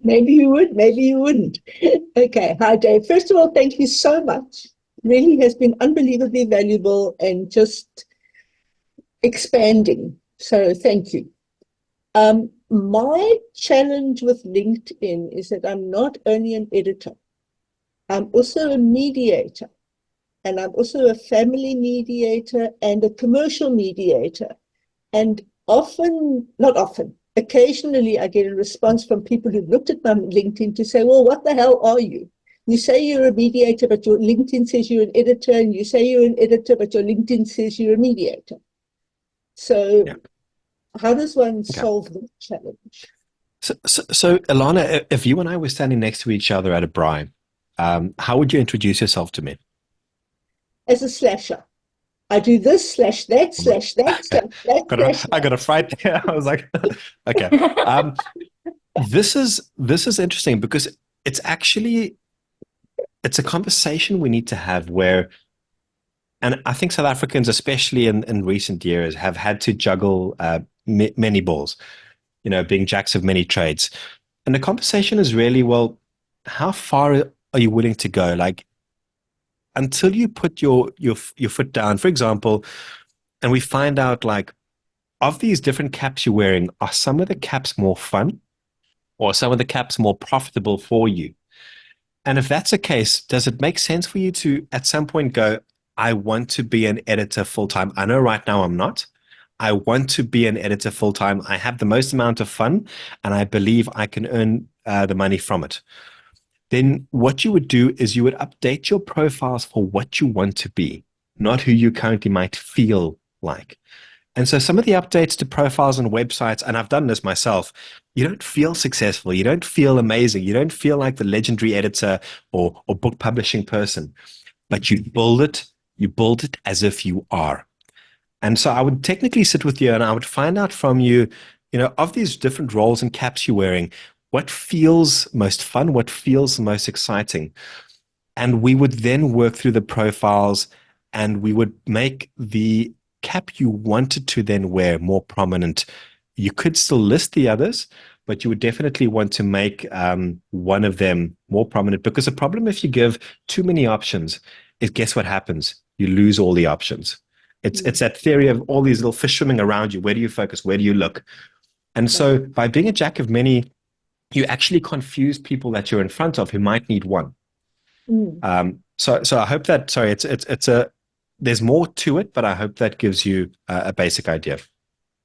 Maybe you would, maybe you wouldn't. Okay. Hi, Dave. First of all, thank you so much. Really has been unbelievably valuable and just expanding. So thank you. My challenge with LinkedIn is that I'm not only an editor, I'm also a mediator, and I'm also a family mediator and a commercial mediator. And occasionally I get a response from people who've looked at my LinkedIn to say, well, what the hell are you? You say you're a mediator, but your LinkedIn says you're an editor, and you say you're an editor, but your LinkedIn says you're a mediator. So how does one solve that challenge? So Alana, if you and I were standing next to each other at a braai, how would you introduce yourself to me? As a slasher. I do this slash that slash that slash that. I got a fright there. I was like, okay. This is interesting because it's a conversation we need to have where, and I think South Africans, especially in recent years, have had to juggle many balls, being jacks of many trades. And the conversation is really, well, how far are you willing to go? Like, until you put your foot down, for example, and we find out, like, of these different caps you're wearing, are some of the caps more fun or some of the caps more profitable for you? And if that's the case, does it make sense for you to at some point go, I want to be an editor full-time? I know right now I'm not. I want to be an editor full-time. I have the most amount of fun, and I believe I can earn the money from it. Then what you would do is you would update your profiles for what you want to be, not who you currently might feel like. And so some of the updates to profiles and websites, and I've done this myself, you don't feel successful. You don't feel amazing. You don't feel like the legendary editor or book publishing person, but you build it as if you are. And so I would technically sit with you and I would find out from you, of these different roles and caps you're wearing, what feels most fun, what feels most exciting. And we would then work through the profiles and we would make the cap you wanted to then wear more prominent. You could still list the others, but you would definitely want to make one of them more prominent, because the problem if you give too many options is, guess what happens? You lose all the options. It's that theory of all these little fish swimming around you. Where do you focus? Where do you look? And so by being a jack of many, you actually confuse people that you're in front of who might need one. So I hope that, there's more to it, but I hope that gives you a basic idea.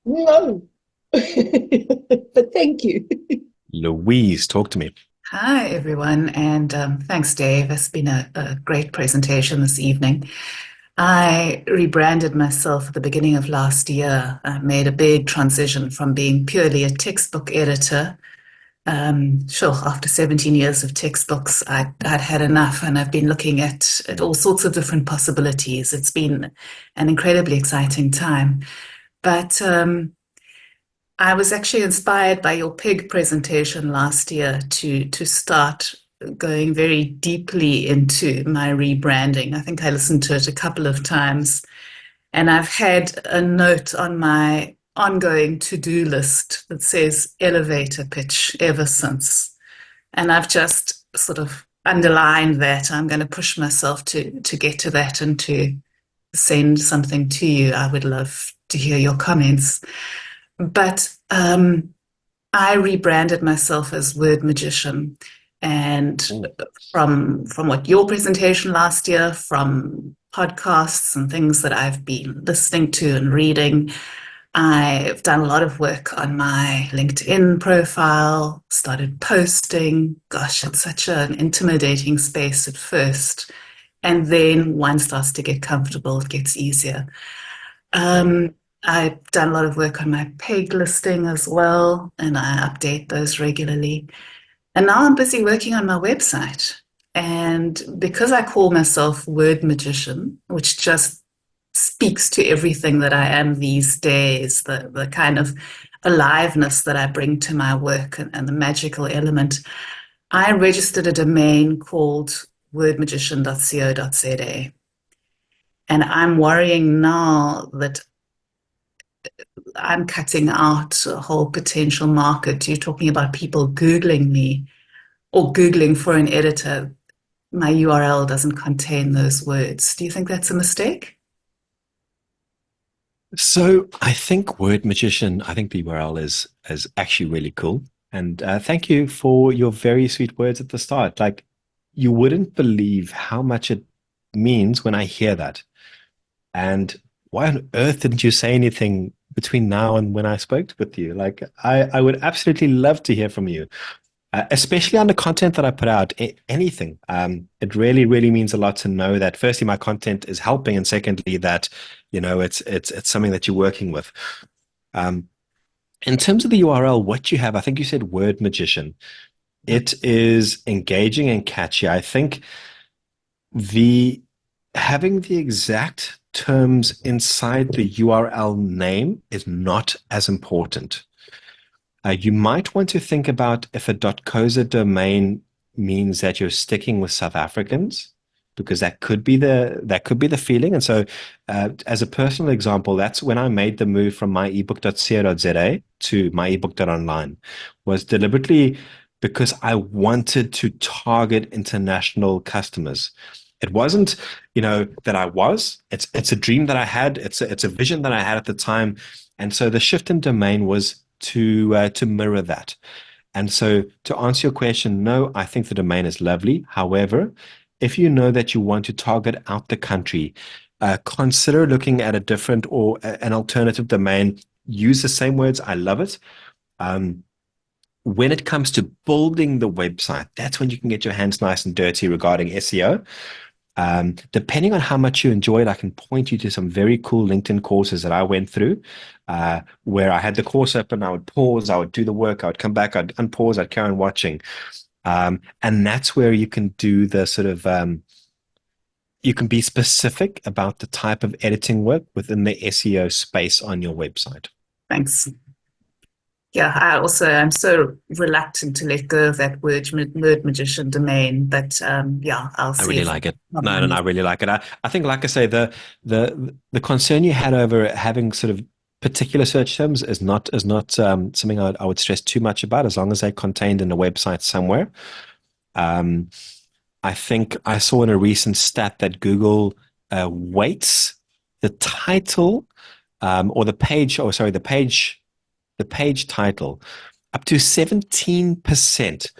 No, but thank you. Louise, talk to me. Hi, everyone, and thanks, Dave. It's been a great presentation this evening. I rebranded myself at the beginning of last year. I made a big transition from being purely a textbook editor. After 17 years of textbooks, I'd had enough, and I've been looking at all sorts of different possibilities. It's been an incredibly exciting time. But I was actually inspired by your pig presentation last year to start going very deeply into my rebranding. I think I listened to it a couple of times, and I've had a note on my ongoing to-do list that says elevator pitch ever since. And I've just sort of underlined that. I'm going to push myself to get to that and to send something to you. I would love to hear your comments. But I rebranded myself as Word Magician. And from what your presentation last year, from podcasts and things that I've been listening to and reading, I've done a lot of work on my LinkedIn profile, started posting. Gosh, it's such an intimidating space at first. And then one starts to get comfortable, it gets easier. I've done a lot of work on my peg listing as well, and I update those regularly. And now I'm busy working on my website. And because I call myself Word Magician, which just speaks to everything that I am these days, the kind of aliveness that I bring to my work and the magical element. I registered a domain called wordmagician.co.za. And I'm worrying now that I'm cutting out a whole potential market. You're talking about people Googling me or Googling for an editor. My URL doesn't contain those words. Do you think that's a mistake? So I think Word Magician, I think the URL is actually really cool. And thank you for your very sweet words at the start. Like, you wouldn't believe how much it means when I hear that. And why on earth didn't you say anything between now and when I spoke with you? Like, I would absolutely love to hear from you. Especially on the content that I put out, anything. It really, really means a lot to know that firstly, my content is helping, and secondly, that it's something that you're working with. In terms of the URL, what you have, I think you said Word Magician. It is engaging and catchy. I think having the exact terms inside the URL name is not as important. You might want to think about if a .coza domain means that you're sticking with South Africans, because that could be the feeling. And so, as a personal example, that's when I made the move from MYeBook.co.za to MYeBook.online, was deliberately because I wanted to target international customers. It wasn't, that I was. It's a dream that I had. It's a vision that I had at the time, and so the shift in domain was to mirror that. And so, to answer your question, no, I think the domain is lovely. However, if you know that you want to target out the country, consider looking at a different or an alternative domain. Use the same words. I love it. When it comes to building the website, that's when you can get your hands nice and dirty regarding SEO. Depending on how much you enjoy it, I can point you to some very cool LinkedIn courses that I went through, where I had the course open, I would pause, I would do the work, I would come back, I'd unpause, I'd carry on watching. And that's where you can do the sort of, you can be specific about the type of editing work within the SEO space on your website. Thanks. Yeah, I'm so reluctant to let go of that word magician domain, but I'll see. I really like it. No, I really like it. I think, like I say, the concern you had over having sort of particular search terms is not something I would stress too much about, as long as they're contained in a website somewhere. I think I saw in a recent stat that Google weights the title or the page, the page title, up to 17%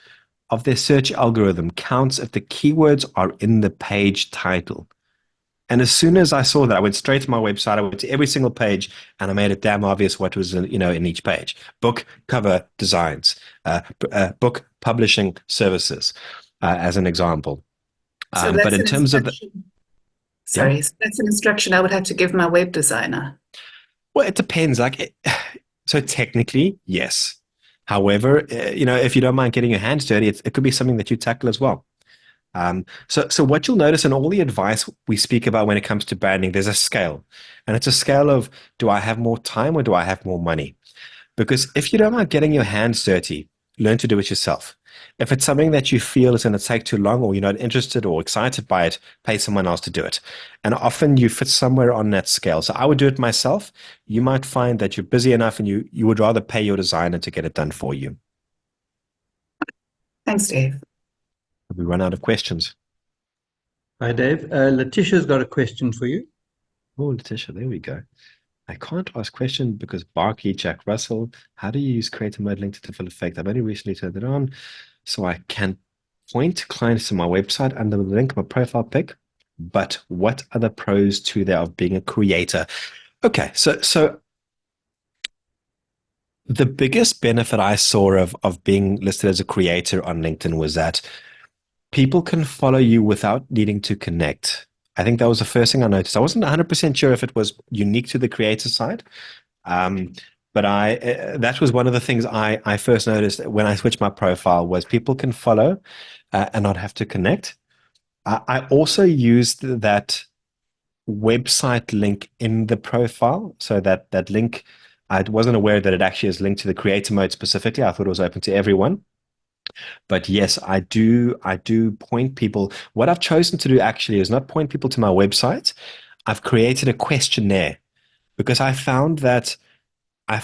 of their search algorithm counts if the keywords are in the page title. And as soon as I saw that, I went straight to my website. I went to every single page, and I made it damn obvious what was in each page: book cover designs, book publishing services, as an example. So but in terms of so that's an instruction I would have to give my web designer. Well, it depends. So technically, yes. However, if you don't mind getting your hands dirty, it could be something that you tackle as well. So what you'll notice in all the advice we speak about when it comes to branding, there's a scale. And it's a scale of, do I have more time or do I have more money? Because if you don't mind getting your hands dirty, learn to do it yourself. If it's something that you feel is going to take too long, or you're not interested or excited by it, pay someone else to do it. And often you fit somewhere on that scale. So I would do it myself. You might find that you're busy enough and you would rather pay your designer to get it done for you. Thanks, Dave. We run out of questions. Hi, Dave. Letitia's got a question for you. Oh, Letitia, there we go. I can't ask question because Barkey, Jack Russell, how do you use creative mode LinkedIn to fill effect? I've only recently turned it on, so I can point clients to my website under the link of my profile pic. But what are the pros to there of being a creator? Okay, so the biggest benefit I saw of being listed as a creator on LinkedIn was that people can follow you without needing to connect. I think that was the first thing I noticed. I wasn't 100% sure if it was unique to the creator side, but that was one of the things I first noticed when I switched my profile, was people can follow and not have to connect. I also used that website link in the profile. So that link, I wasn't aware that it actually is linked to the creator mode specifically. I thought it was open to everyone. But yes, I do point people. What I've chosen to do actually is not point people to my website. I've created a questionnaire because I found that I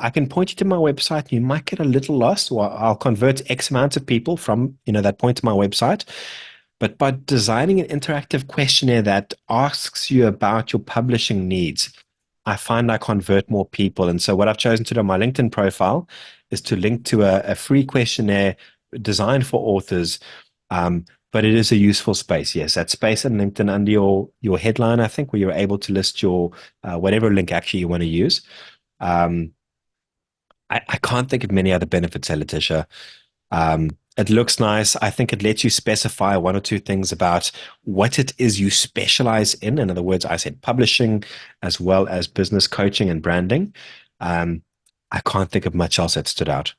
can point you to my website and you might get a little lost, or I'll convert X amount of people from, that point to my website. But by designing an interactive questionnaire that asks you about your publishing needs, I find I convert more people. And so what I've chosen to do on my LinkedIn profile is to link to a free questionnaire designed for authors. But it is a useful space. Yes, that space in LinkedIn under your headline, I think, where you're able to list your whatever link actually you want to use. I can't think of many other benefits, Letitia. It looks nice. I think it lets you specify one or two things about what it is you specialize in. In other words, I said publishing as well as business coaching and branding. I can't think of much else that stood out.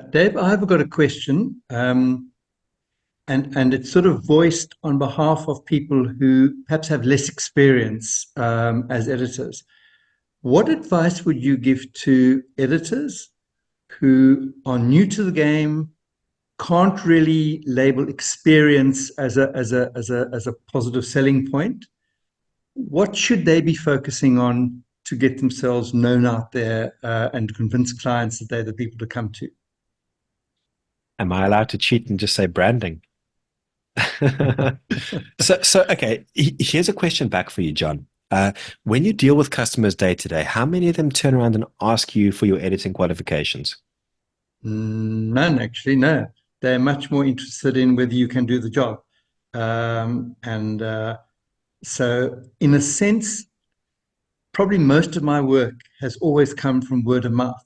Dave, I've got a question, and it's sort of voiced on behalf of people who perhaps have less experience as editors. What advice would you give to editors who are new to the game, can't really label experience as a positive selling point? What should they be focusing on to get themselves known out there and convince clients that they're the people to come to? Am I allowed to cheat and just say branding? So okay, here's a question back for you, John. When you deal with customers day to day, how many of them turn around and ask you for your editing qualifications? None, actually, no. They're much more interested in whether you can do the job. So in a sense, probably most of my work has always come from word of mouth.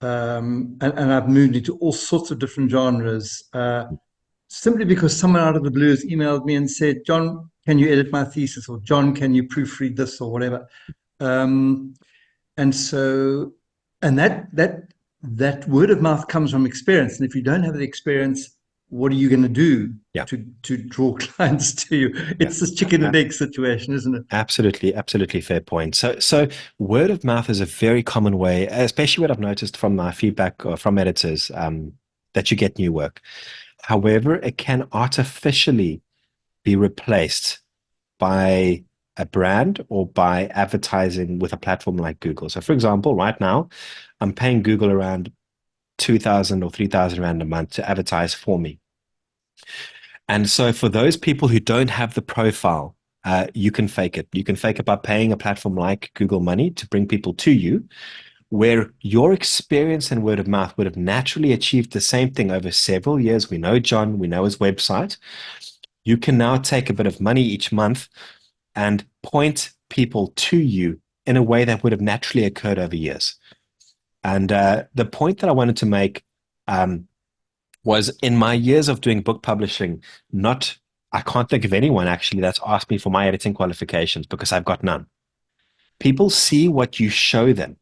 And I've moved into all sorts of different genres, simply because someone out of the blue has emailed me and said, John, can you edit my thesis? Or John, can you proofread this, or whatever? And that word of mouth comes from experience. And if you don't have the experience, what are you going to do to draw clients to you? It's this chicken and egg situation, isn't it? Absolutely fair point. So word of mouth is a very common way, especially what I've noticed from my feedback from editors, that you get new work. However, it can artificially be replaced by a brand or by advertising with a platform like Google. So for example, right now, I'm paying Google around 2,000 or 3,000 Rand a month to advertise for me. And so for those people who don't have the profile, you can fake it. You can fake it by paying a platform like Google money to bring people to you, where your experience and word of mouth would have naturally achieved the same thing over several years. We know John, we know his website. You can now take a bit of money each month and point people to you in a way that would have naturally occurred over years. And the point that I wanted to make was, in my years of doing book publishing, I can't think of anyone actually that's asked me for my editing qualifications, because I've got none. People see what you show them.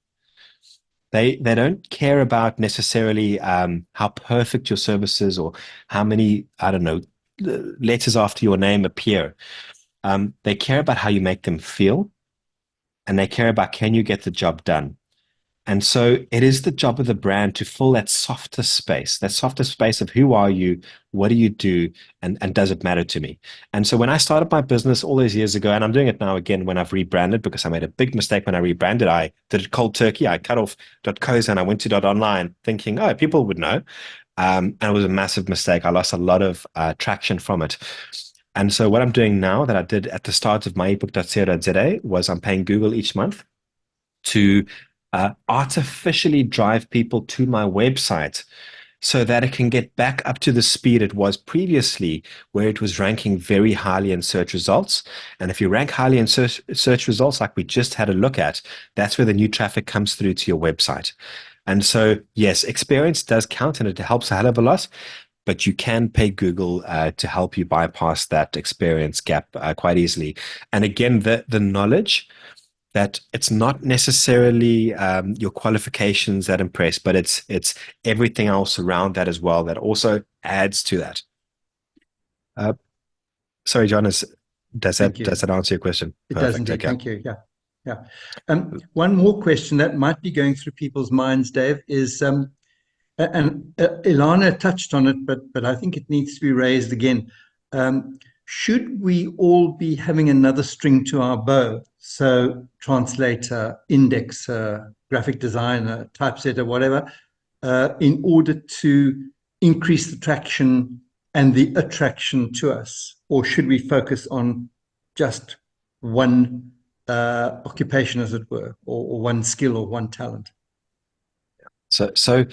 They don't care about necessarily how perfect your service is or how many, I don't know, letters after your name appear. They care about how you make them feel, and they care about, can you get the job done? And so it is the job of the brand to fill that softer space of who are you, what do you do, and does it matter to me? And so when I started my business all those years ago, and I'm doing it now again when I've rebranded, because I made a big mistake when I rebranded. I did it cold turkey. I cut off .co's and I went to .online thinking, oh, people would know. And it was a massive mistake. I lost a lot of traction from it. And so what I'm doing now, that I did at the start of MYeBook.co.za, was I'm paying Google each month to artificially drive people to my website so that it can get back up to the speed it was previously, where it was ranking very highly in search results. And if you rank highly in search results, like we just had a look at, that's where the new traffic comes through to your website. And so, yes, experience does count, and it helps a hell of a lot, but you can pay Google to help you bypass that experience gap quite easily. And again, the knowledge that it's not necessarily your qualifications that impress, but it's everything else around that as well that also adds to that. Sorry, John, Does Thank that answer your question? It does Perfect. indeed. Okay. Thank you. Yeah. One more question that might be going through people's minds, Dave, is and Ilana touched on it, but I think it needs to be raised again. Should we all be having another string to our bow? So translator, indexer, graphic designer, typesetter, whatever, in order to increase the traction and the attraction to us? Or should we focus on just one occupation, as it were, or one skill or one talent? So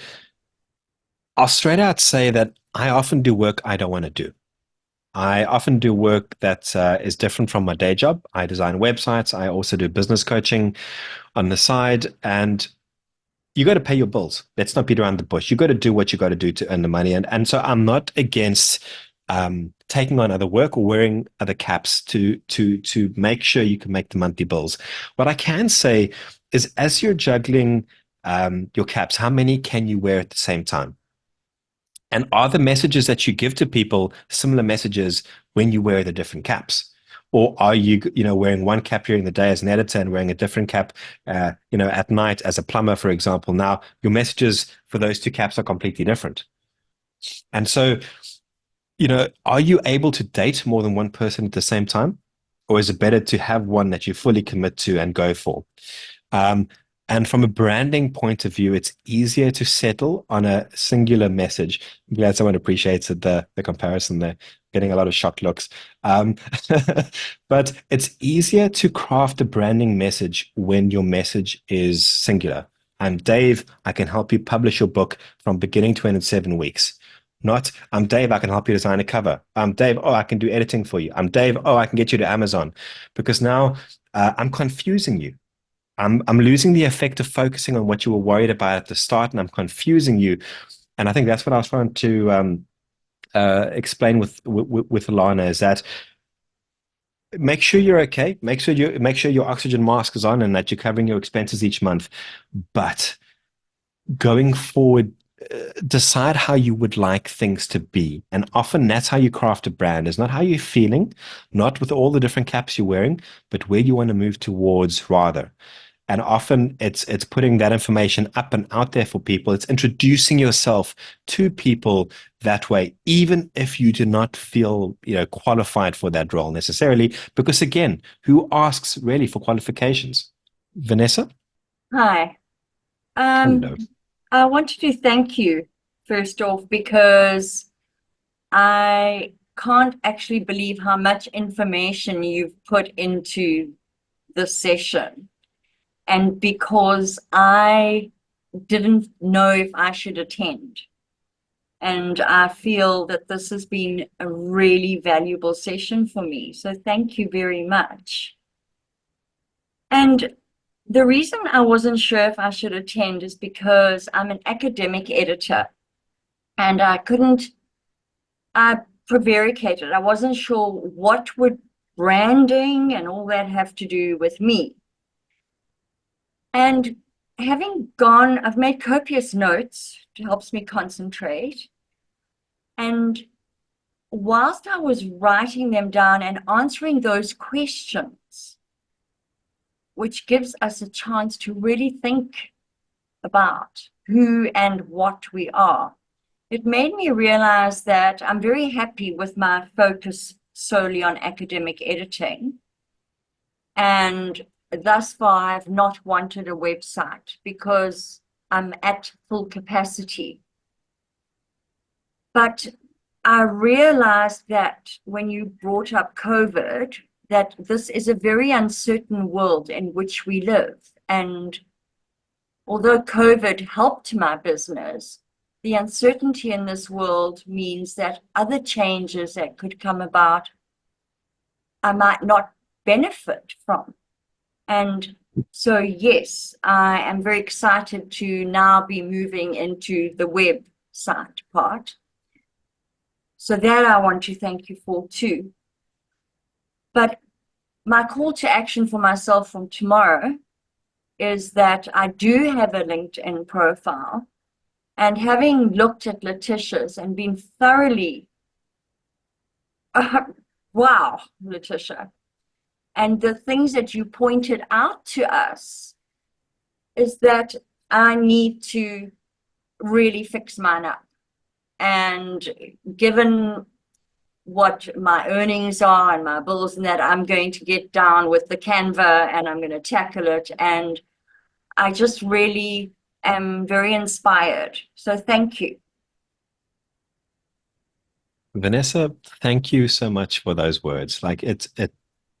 I'll straight out say that I often do work I don't want to do. I often do work that is different from my day job. I design websites. I also do business coaching on the side. And you got to pay your bills. Let's not beat around the bush. You got to do what you got to do to earn the money. And so I'm not against taking on other work or wearing other caps to make sure you can make the monthly bills. What I can say is, as you're juggling your caps, how many can you wear at the same time? And are the messages that you give to people similar messages when you wear the different caps? Or are you wearing one cap during the day as an editor and wearing a different cap, at night as a plumber, for example? Now, your messages for those two caps are completely different. And so, are you able to date more than one person at the same time? Or is it better to have one that you fully commit to and go for? And from a branding point of view, it's easier to settle on a singular message. I'm glad someone appreciates the comparison there. Getting a lot of shocked looks. But it's easier to craft a branding message when your message is singular. I'm Dave, I can help you publish your book from beginning to end in 7 weeks. Not, I'm Dave, I can help you design a cover. I'm Dave, I can do editing for you. I'm Dave, I can get you to Amazon. Because now I'm confusing you. I'm losing the effect of focusing on what you were worried about at the start, and I'm confusing you. And I think that's what I was trying to explain with Ilana, is that make sure you're okay. Make sure your oxygen mask is on and that you're covering your expenses each month. But going forward, decide how you would like things to be. And often that's how you craft a brand. It's not how you're feeling, not with all the different caps you're wearing, but where you want to move towards rather. And often it's putting that information up and out there for people. It's introducing yourself to people that way, even if you do not feel qualified for that role necessarily. Because again, who asks really for qualifications? Vanessa? Hi. Hello. I wanted to thank you first off, because I can't actually believe how much information you've put into this session. And because I didn't know if I should attend. And I feel that this has been a really valuable session for me. So thank you very much. And the reason I wasn't sure if I should attend is because I'm an academic editor. And I prevaricated. I wasn't sure what would branding and all that have to do with me. And I've made copious notes. It helps me concentrate. And whilst I was writing them down and answering those questions, which gives us a chance to really think about who and what we are, it made me realize that I'm very happy with my focus solely on academic editing. And thus far, I've not wanted a website because I'm at full capacity. But I realized that when you brought up COVID, that this is a very uncertain world in which we live. And although COVID helped my business, the uncertainty in this world means that other changes that could come about, I might not benefit from. And so, yes, I am very excited to now be moving into the website part. So that I want to thank you for too. But my call to action for myself from tomorrow is that I do have a LinkedIn profile, and having looked at Letitia's and been thoroughly wow, Letitia. And the things that you pointed out to us is that I need to really fix mine up. And given what my earnings are and my bills and that, I'm going to get down with the Canva and I'm going to tackle it. And I just really am very inspired. So thank you. Vanessa, thank you so much for those words. Like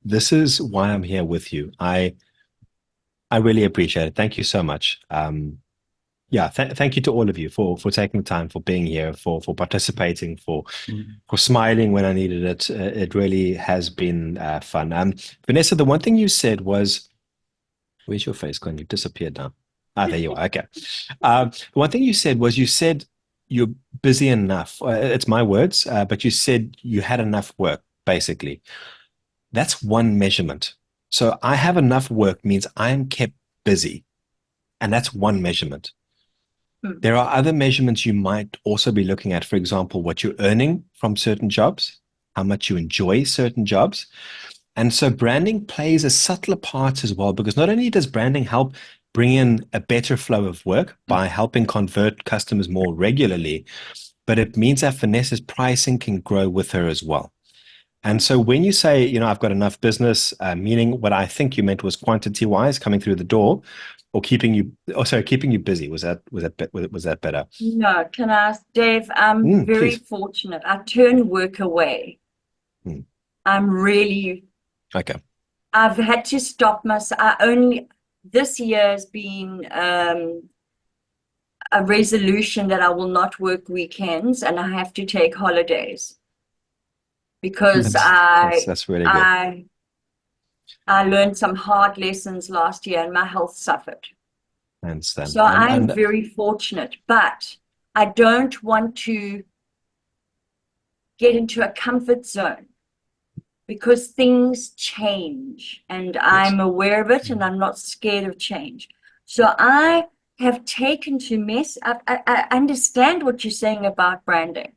this is why I'm here with you. I really appreciate it. Thank you so much. Yeah, thank you to all of you for taking the time, for being here, for participating, for smiling when I needed it. It really has been fun. Vanessa, the one thing you said was, where's your face gone? You've disappeared now. There you are. Okay. The one thing you said was, you said you're busy enough. It's my words, but you said you had enough work, basically. That's one measurement. So I have enough work means I'm kept busy. And that's one measurement. There are other measurements you might also be looking at. For example, what you're earning from certain jobs, how much you enjoy certain jobs. And so branding plays a subtler part as well, because not only does branding help bring in a better flow of work by helping convert customers more regularly, but it means that Vanessa's pricing can grow with her as well. And so when you say, I've got enough business, meaning what I think you meant was quantity-wise coming through the door, or keeping you busy. Was that better? No, can I ask, Dave? I'm very fortunate. I turn work away. I'm really okay. I've had to stop myself. This year has been a resolution that I will not work weekends and I have to take holidays because that's really good. I learned some hard lessons last year and my health suffered. I understand. So I'm very fortunate, but I don't want to get into a comfort zone because things change and I'm aware of it and I'm not scared of change. So I have taken to mess up. I understand what you're saying about branding.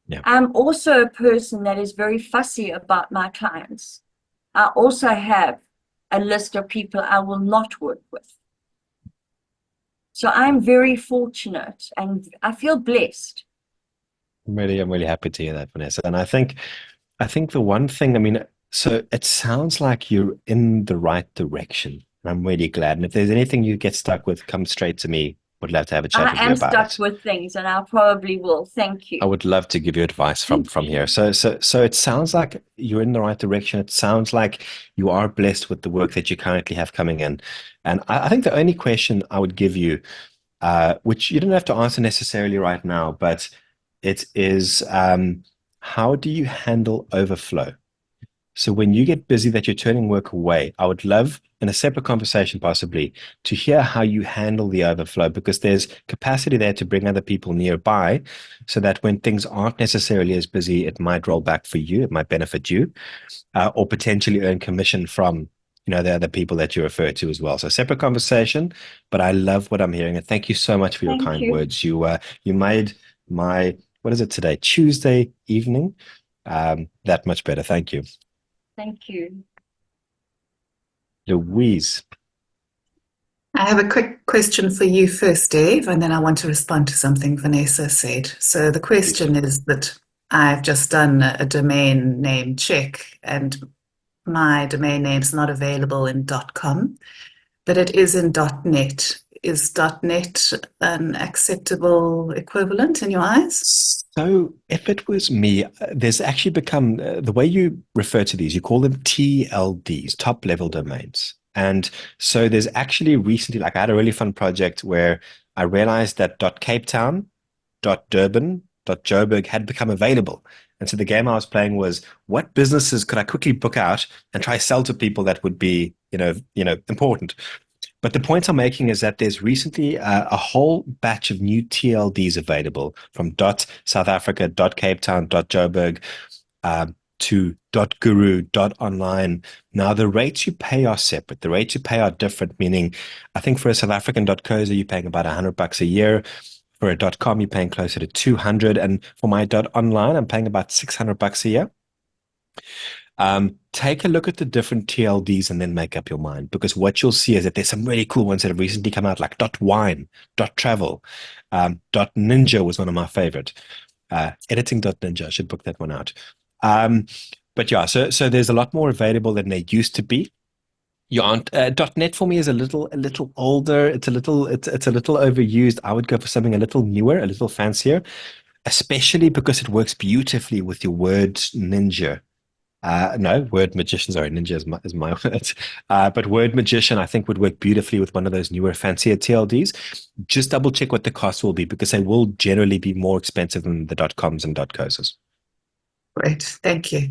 Yeah. I'm also a person that is very fussy about my clients. I also have a list of people I will not work with. So I'm very fortunate and I feel blessed. I'm really happy to hear that, Vanessa. And I think the one thing, so it sounds like you're in the right direction. I'm really glad. And if there's anything you get stuck with, come straight to me. Would love to have a chat with you about it. I am stuck with things and I probably will. Thank you. I would love to give you advice from here. So it sounds like you're in the right direction. It sounds like you are blessed with the work that you currently have coming in. And I think the only question I would give you, which you don't have to answer necessarily right now, but it is, how do you handle overflow? So when you get busy that you're turning work away, I would love, in a separate conversation possibly, to hear how you handle the overflow, because there's capacity there to bring other people nearby so that when things aren't necessarily as busy, it might roll back for you, it might benefit you, or potentially earn commission from the other people that you refer to as well. So separate conversation, but I love what I'm hearing. And thank you so much for your kind words. You made my, what is it today? Tuesday evening, that much better. Thank you. Thank you. Louise. I have a quick question for you first, Dave, and then I want to respond to something Vanessa said. So the question is that I've just done a domain name check and my domain name's not available in .com, but it is in .net. Is .net an acceptable equivalent in your eyes? So if it was me, there's actually become, the way you refer to these, you call them TLDs, top level domains. And so there's actually recently, I had a really fun project where I realized that .Cape Town, .Durban, .Joburg had become available. And so the game I was playing was, what businesses could I quickly book out and try sell to people that would be, important. But the point I'm making is that there's recently a whole batch of new TLDs available from .South Africa, .Cape Town, .Joburg, to .guru, .online. Now, the rates you pay are separate. The rates you pay are different, meaning I think for a South African .co.za, you're paying about $100 a year. For a .com, you're paying closer to 200. And for my .online, I'm paying about $600 a year. Take a look at the different TLDs and then make up your mind, because what you'll see is that there's some really cool ones that have recently come out, like .wine, .travel, .ninja was one of my favorite. Editing.ninja, I should book that one out. But yeah, so there's a lot more available than there used to be. You aren't .net for me is a little older. It's a little overused. I would go for something a little newer, a little fancier, especially because it works beautifully with your Word Ninja. No, Word Magician, sorry, Ninja is my word. But Word Magician, I think, would work beautifully with one of those newer, fancier TLDs. Just double check what the cost will be, because they will generally be more expensive than the .coms and .cos. Great, thank you.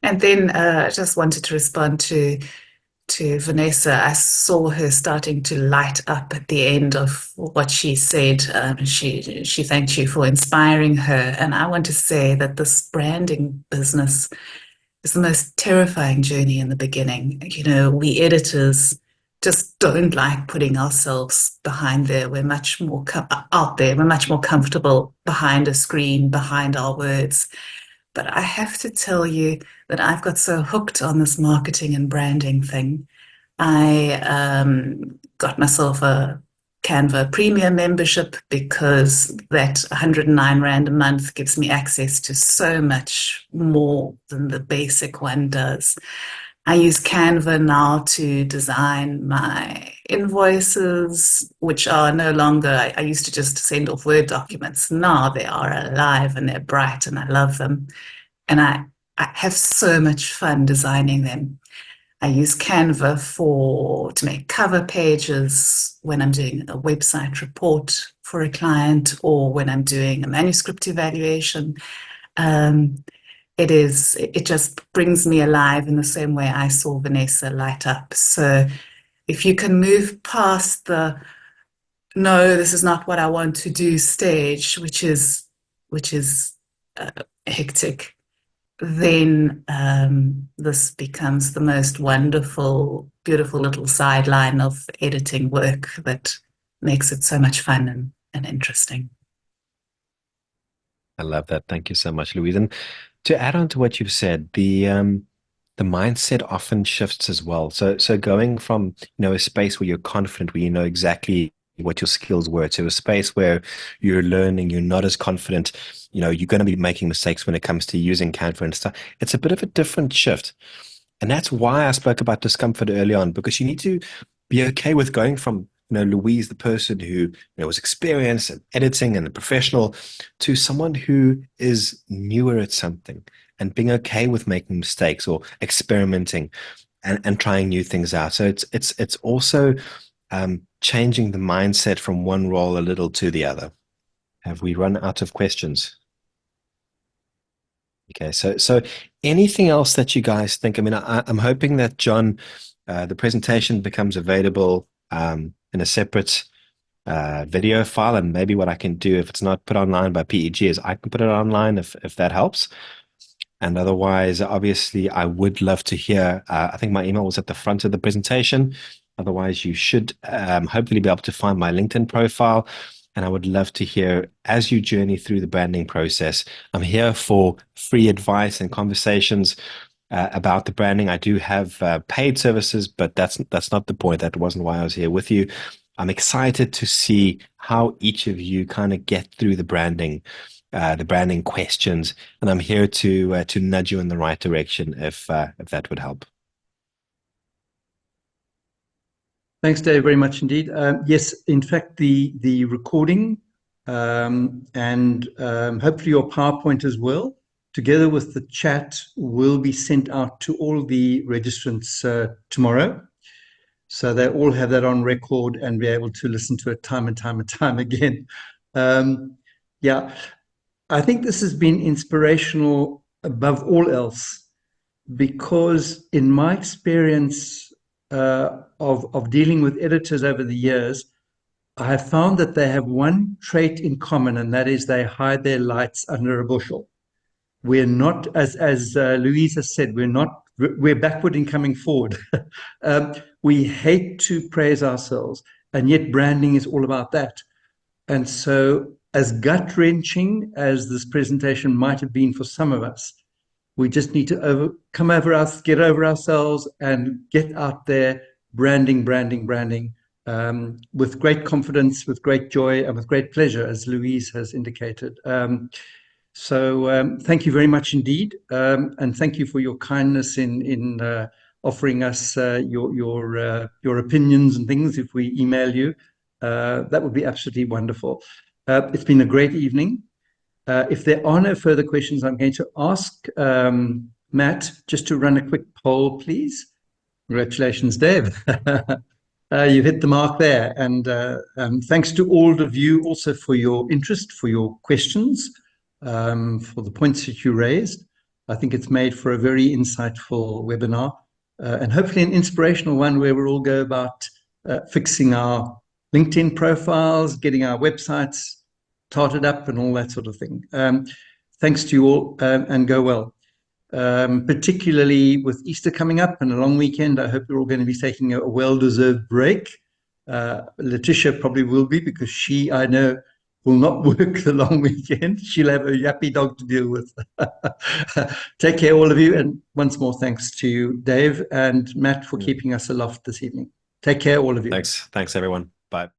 And then I just wanted to respond to Vanessa. I saw her starting to light up at the end of what she said. She thanked you for inspiring her. And I want to say that this branding business is the most terrifying journey in the beginning. You know, we editors just don't like putting ourselves behind there. We're much more out there. We're much more comfortable behind a screen, behind our words. But I have to tell you that I've got so hooked on this marketing and branding thing. I got myself a Canva premium membership, because that 109 Rand a month gives me access to so much more than the basic one does. I use Canva now to design my invoices, which are no longer, I used to just send off Word documents. Now they are alive and they're bright and I love them. And I have so much fun designing them. I use Canva to make cover pages when I'm doing a website report for a client, or when I'm doing a manuscript evaluation. It just brings me alive in the same way I saw Vanessa light up. So if you can move past the no, this is not what I want to do stage, which is hectic, then this becomes the most wonderful, beautiful little sideline of editing work that makes it so much fun and interesting. I love that. Thank you so much, Louise. And to add on to what you've said, the mindset often shifts as well. So going from, a space where you're confident, where you know exactly what your skills were, to a space where you're learning, you're not as confident, you're going to be making mistakes when it comes to using Canva and stuff. It's a bit of a different shift. And that's why I spoke about discomfort early on, because you need to be okay with going from, Louise, the person who was experienced in editing and a professional, to someone who is newer at something, and being okay with making mistakes or experimenting and trying new things out. So it's also changing the mindset from one role a little to the other. Have we run out of questions? Okay, so anything else that you guys think? I mean, I'm hoping that, John, the presentation becomes available in a separate video file, and maybe what I can do, if it's not put online by PEG, is I can put it online if that helps. And otherwise, obviously, I would love to hear. I think my email was at the front of the presentation. Otherwise, you should hopefully be able to find my LinkedIn profile. And I would love to hear, as you journey through the branding process, I'm here for free advice and conversations about the branding. I do have paid services, but that's not the point. That wasn't why I was here with you. I'm excited to see how each of you kind of get through the branding questions, and I'm here to nudge you in the right direction if that would help. Thanks, Dave, very much indeed. Yes, in fact, the recording and hopefully your PowerPoint as well, together with the chat, will be sent out to all the registrants tomorrow. So they all have that on record and be able to listen to it time and time again. Yeah, I think this has been inspirational above all else, because in my experience of dealing with editors over the years, I have found that they have one trait in common, and that is they hide their lights under a bushel. We're not, as Louise has said, we're backward in coming forward. We hate to praise ourselves, and yet branding is all about that. And so, as gut-wrenching as this presentation might have been for some of us, We just need to get over ourselves and get out there branding, with great confidence, with great joy, and with great pleasure, as Louise has indicated. So thank you very much indeed, and thank you for your kindness in offering us your opinions and things. If we email you, that would be absolutely wonderful. It's been a great evening. If there are no further questions, I'm going to ask Matt just to run a quick poll, please. Congratulations, Dave. You hit the mark there. And thanks to all of you also for your interest, for your questions, for the points that you raised. I think it's made for a very insightful webinar, and hopefully an inspirational one where we'll all go about fixing our LinkedIn profiles, getting our websites tarted up and all that sort of thing. Thanks to you all, and go well. Particularly with Easter coming up and a long weekend, I hope you're all going to be taking a well-deserved break. Letitia probably will be, because she, I know, will not work the long weekend. She'll have a yappy dog to deal with. Take care, all of you. And once more, thanks to you, Dave and Matt, for keeping us aloft this evening. Take care, all of you. Thanks, everyone. Bye.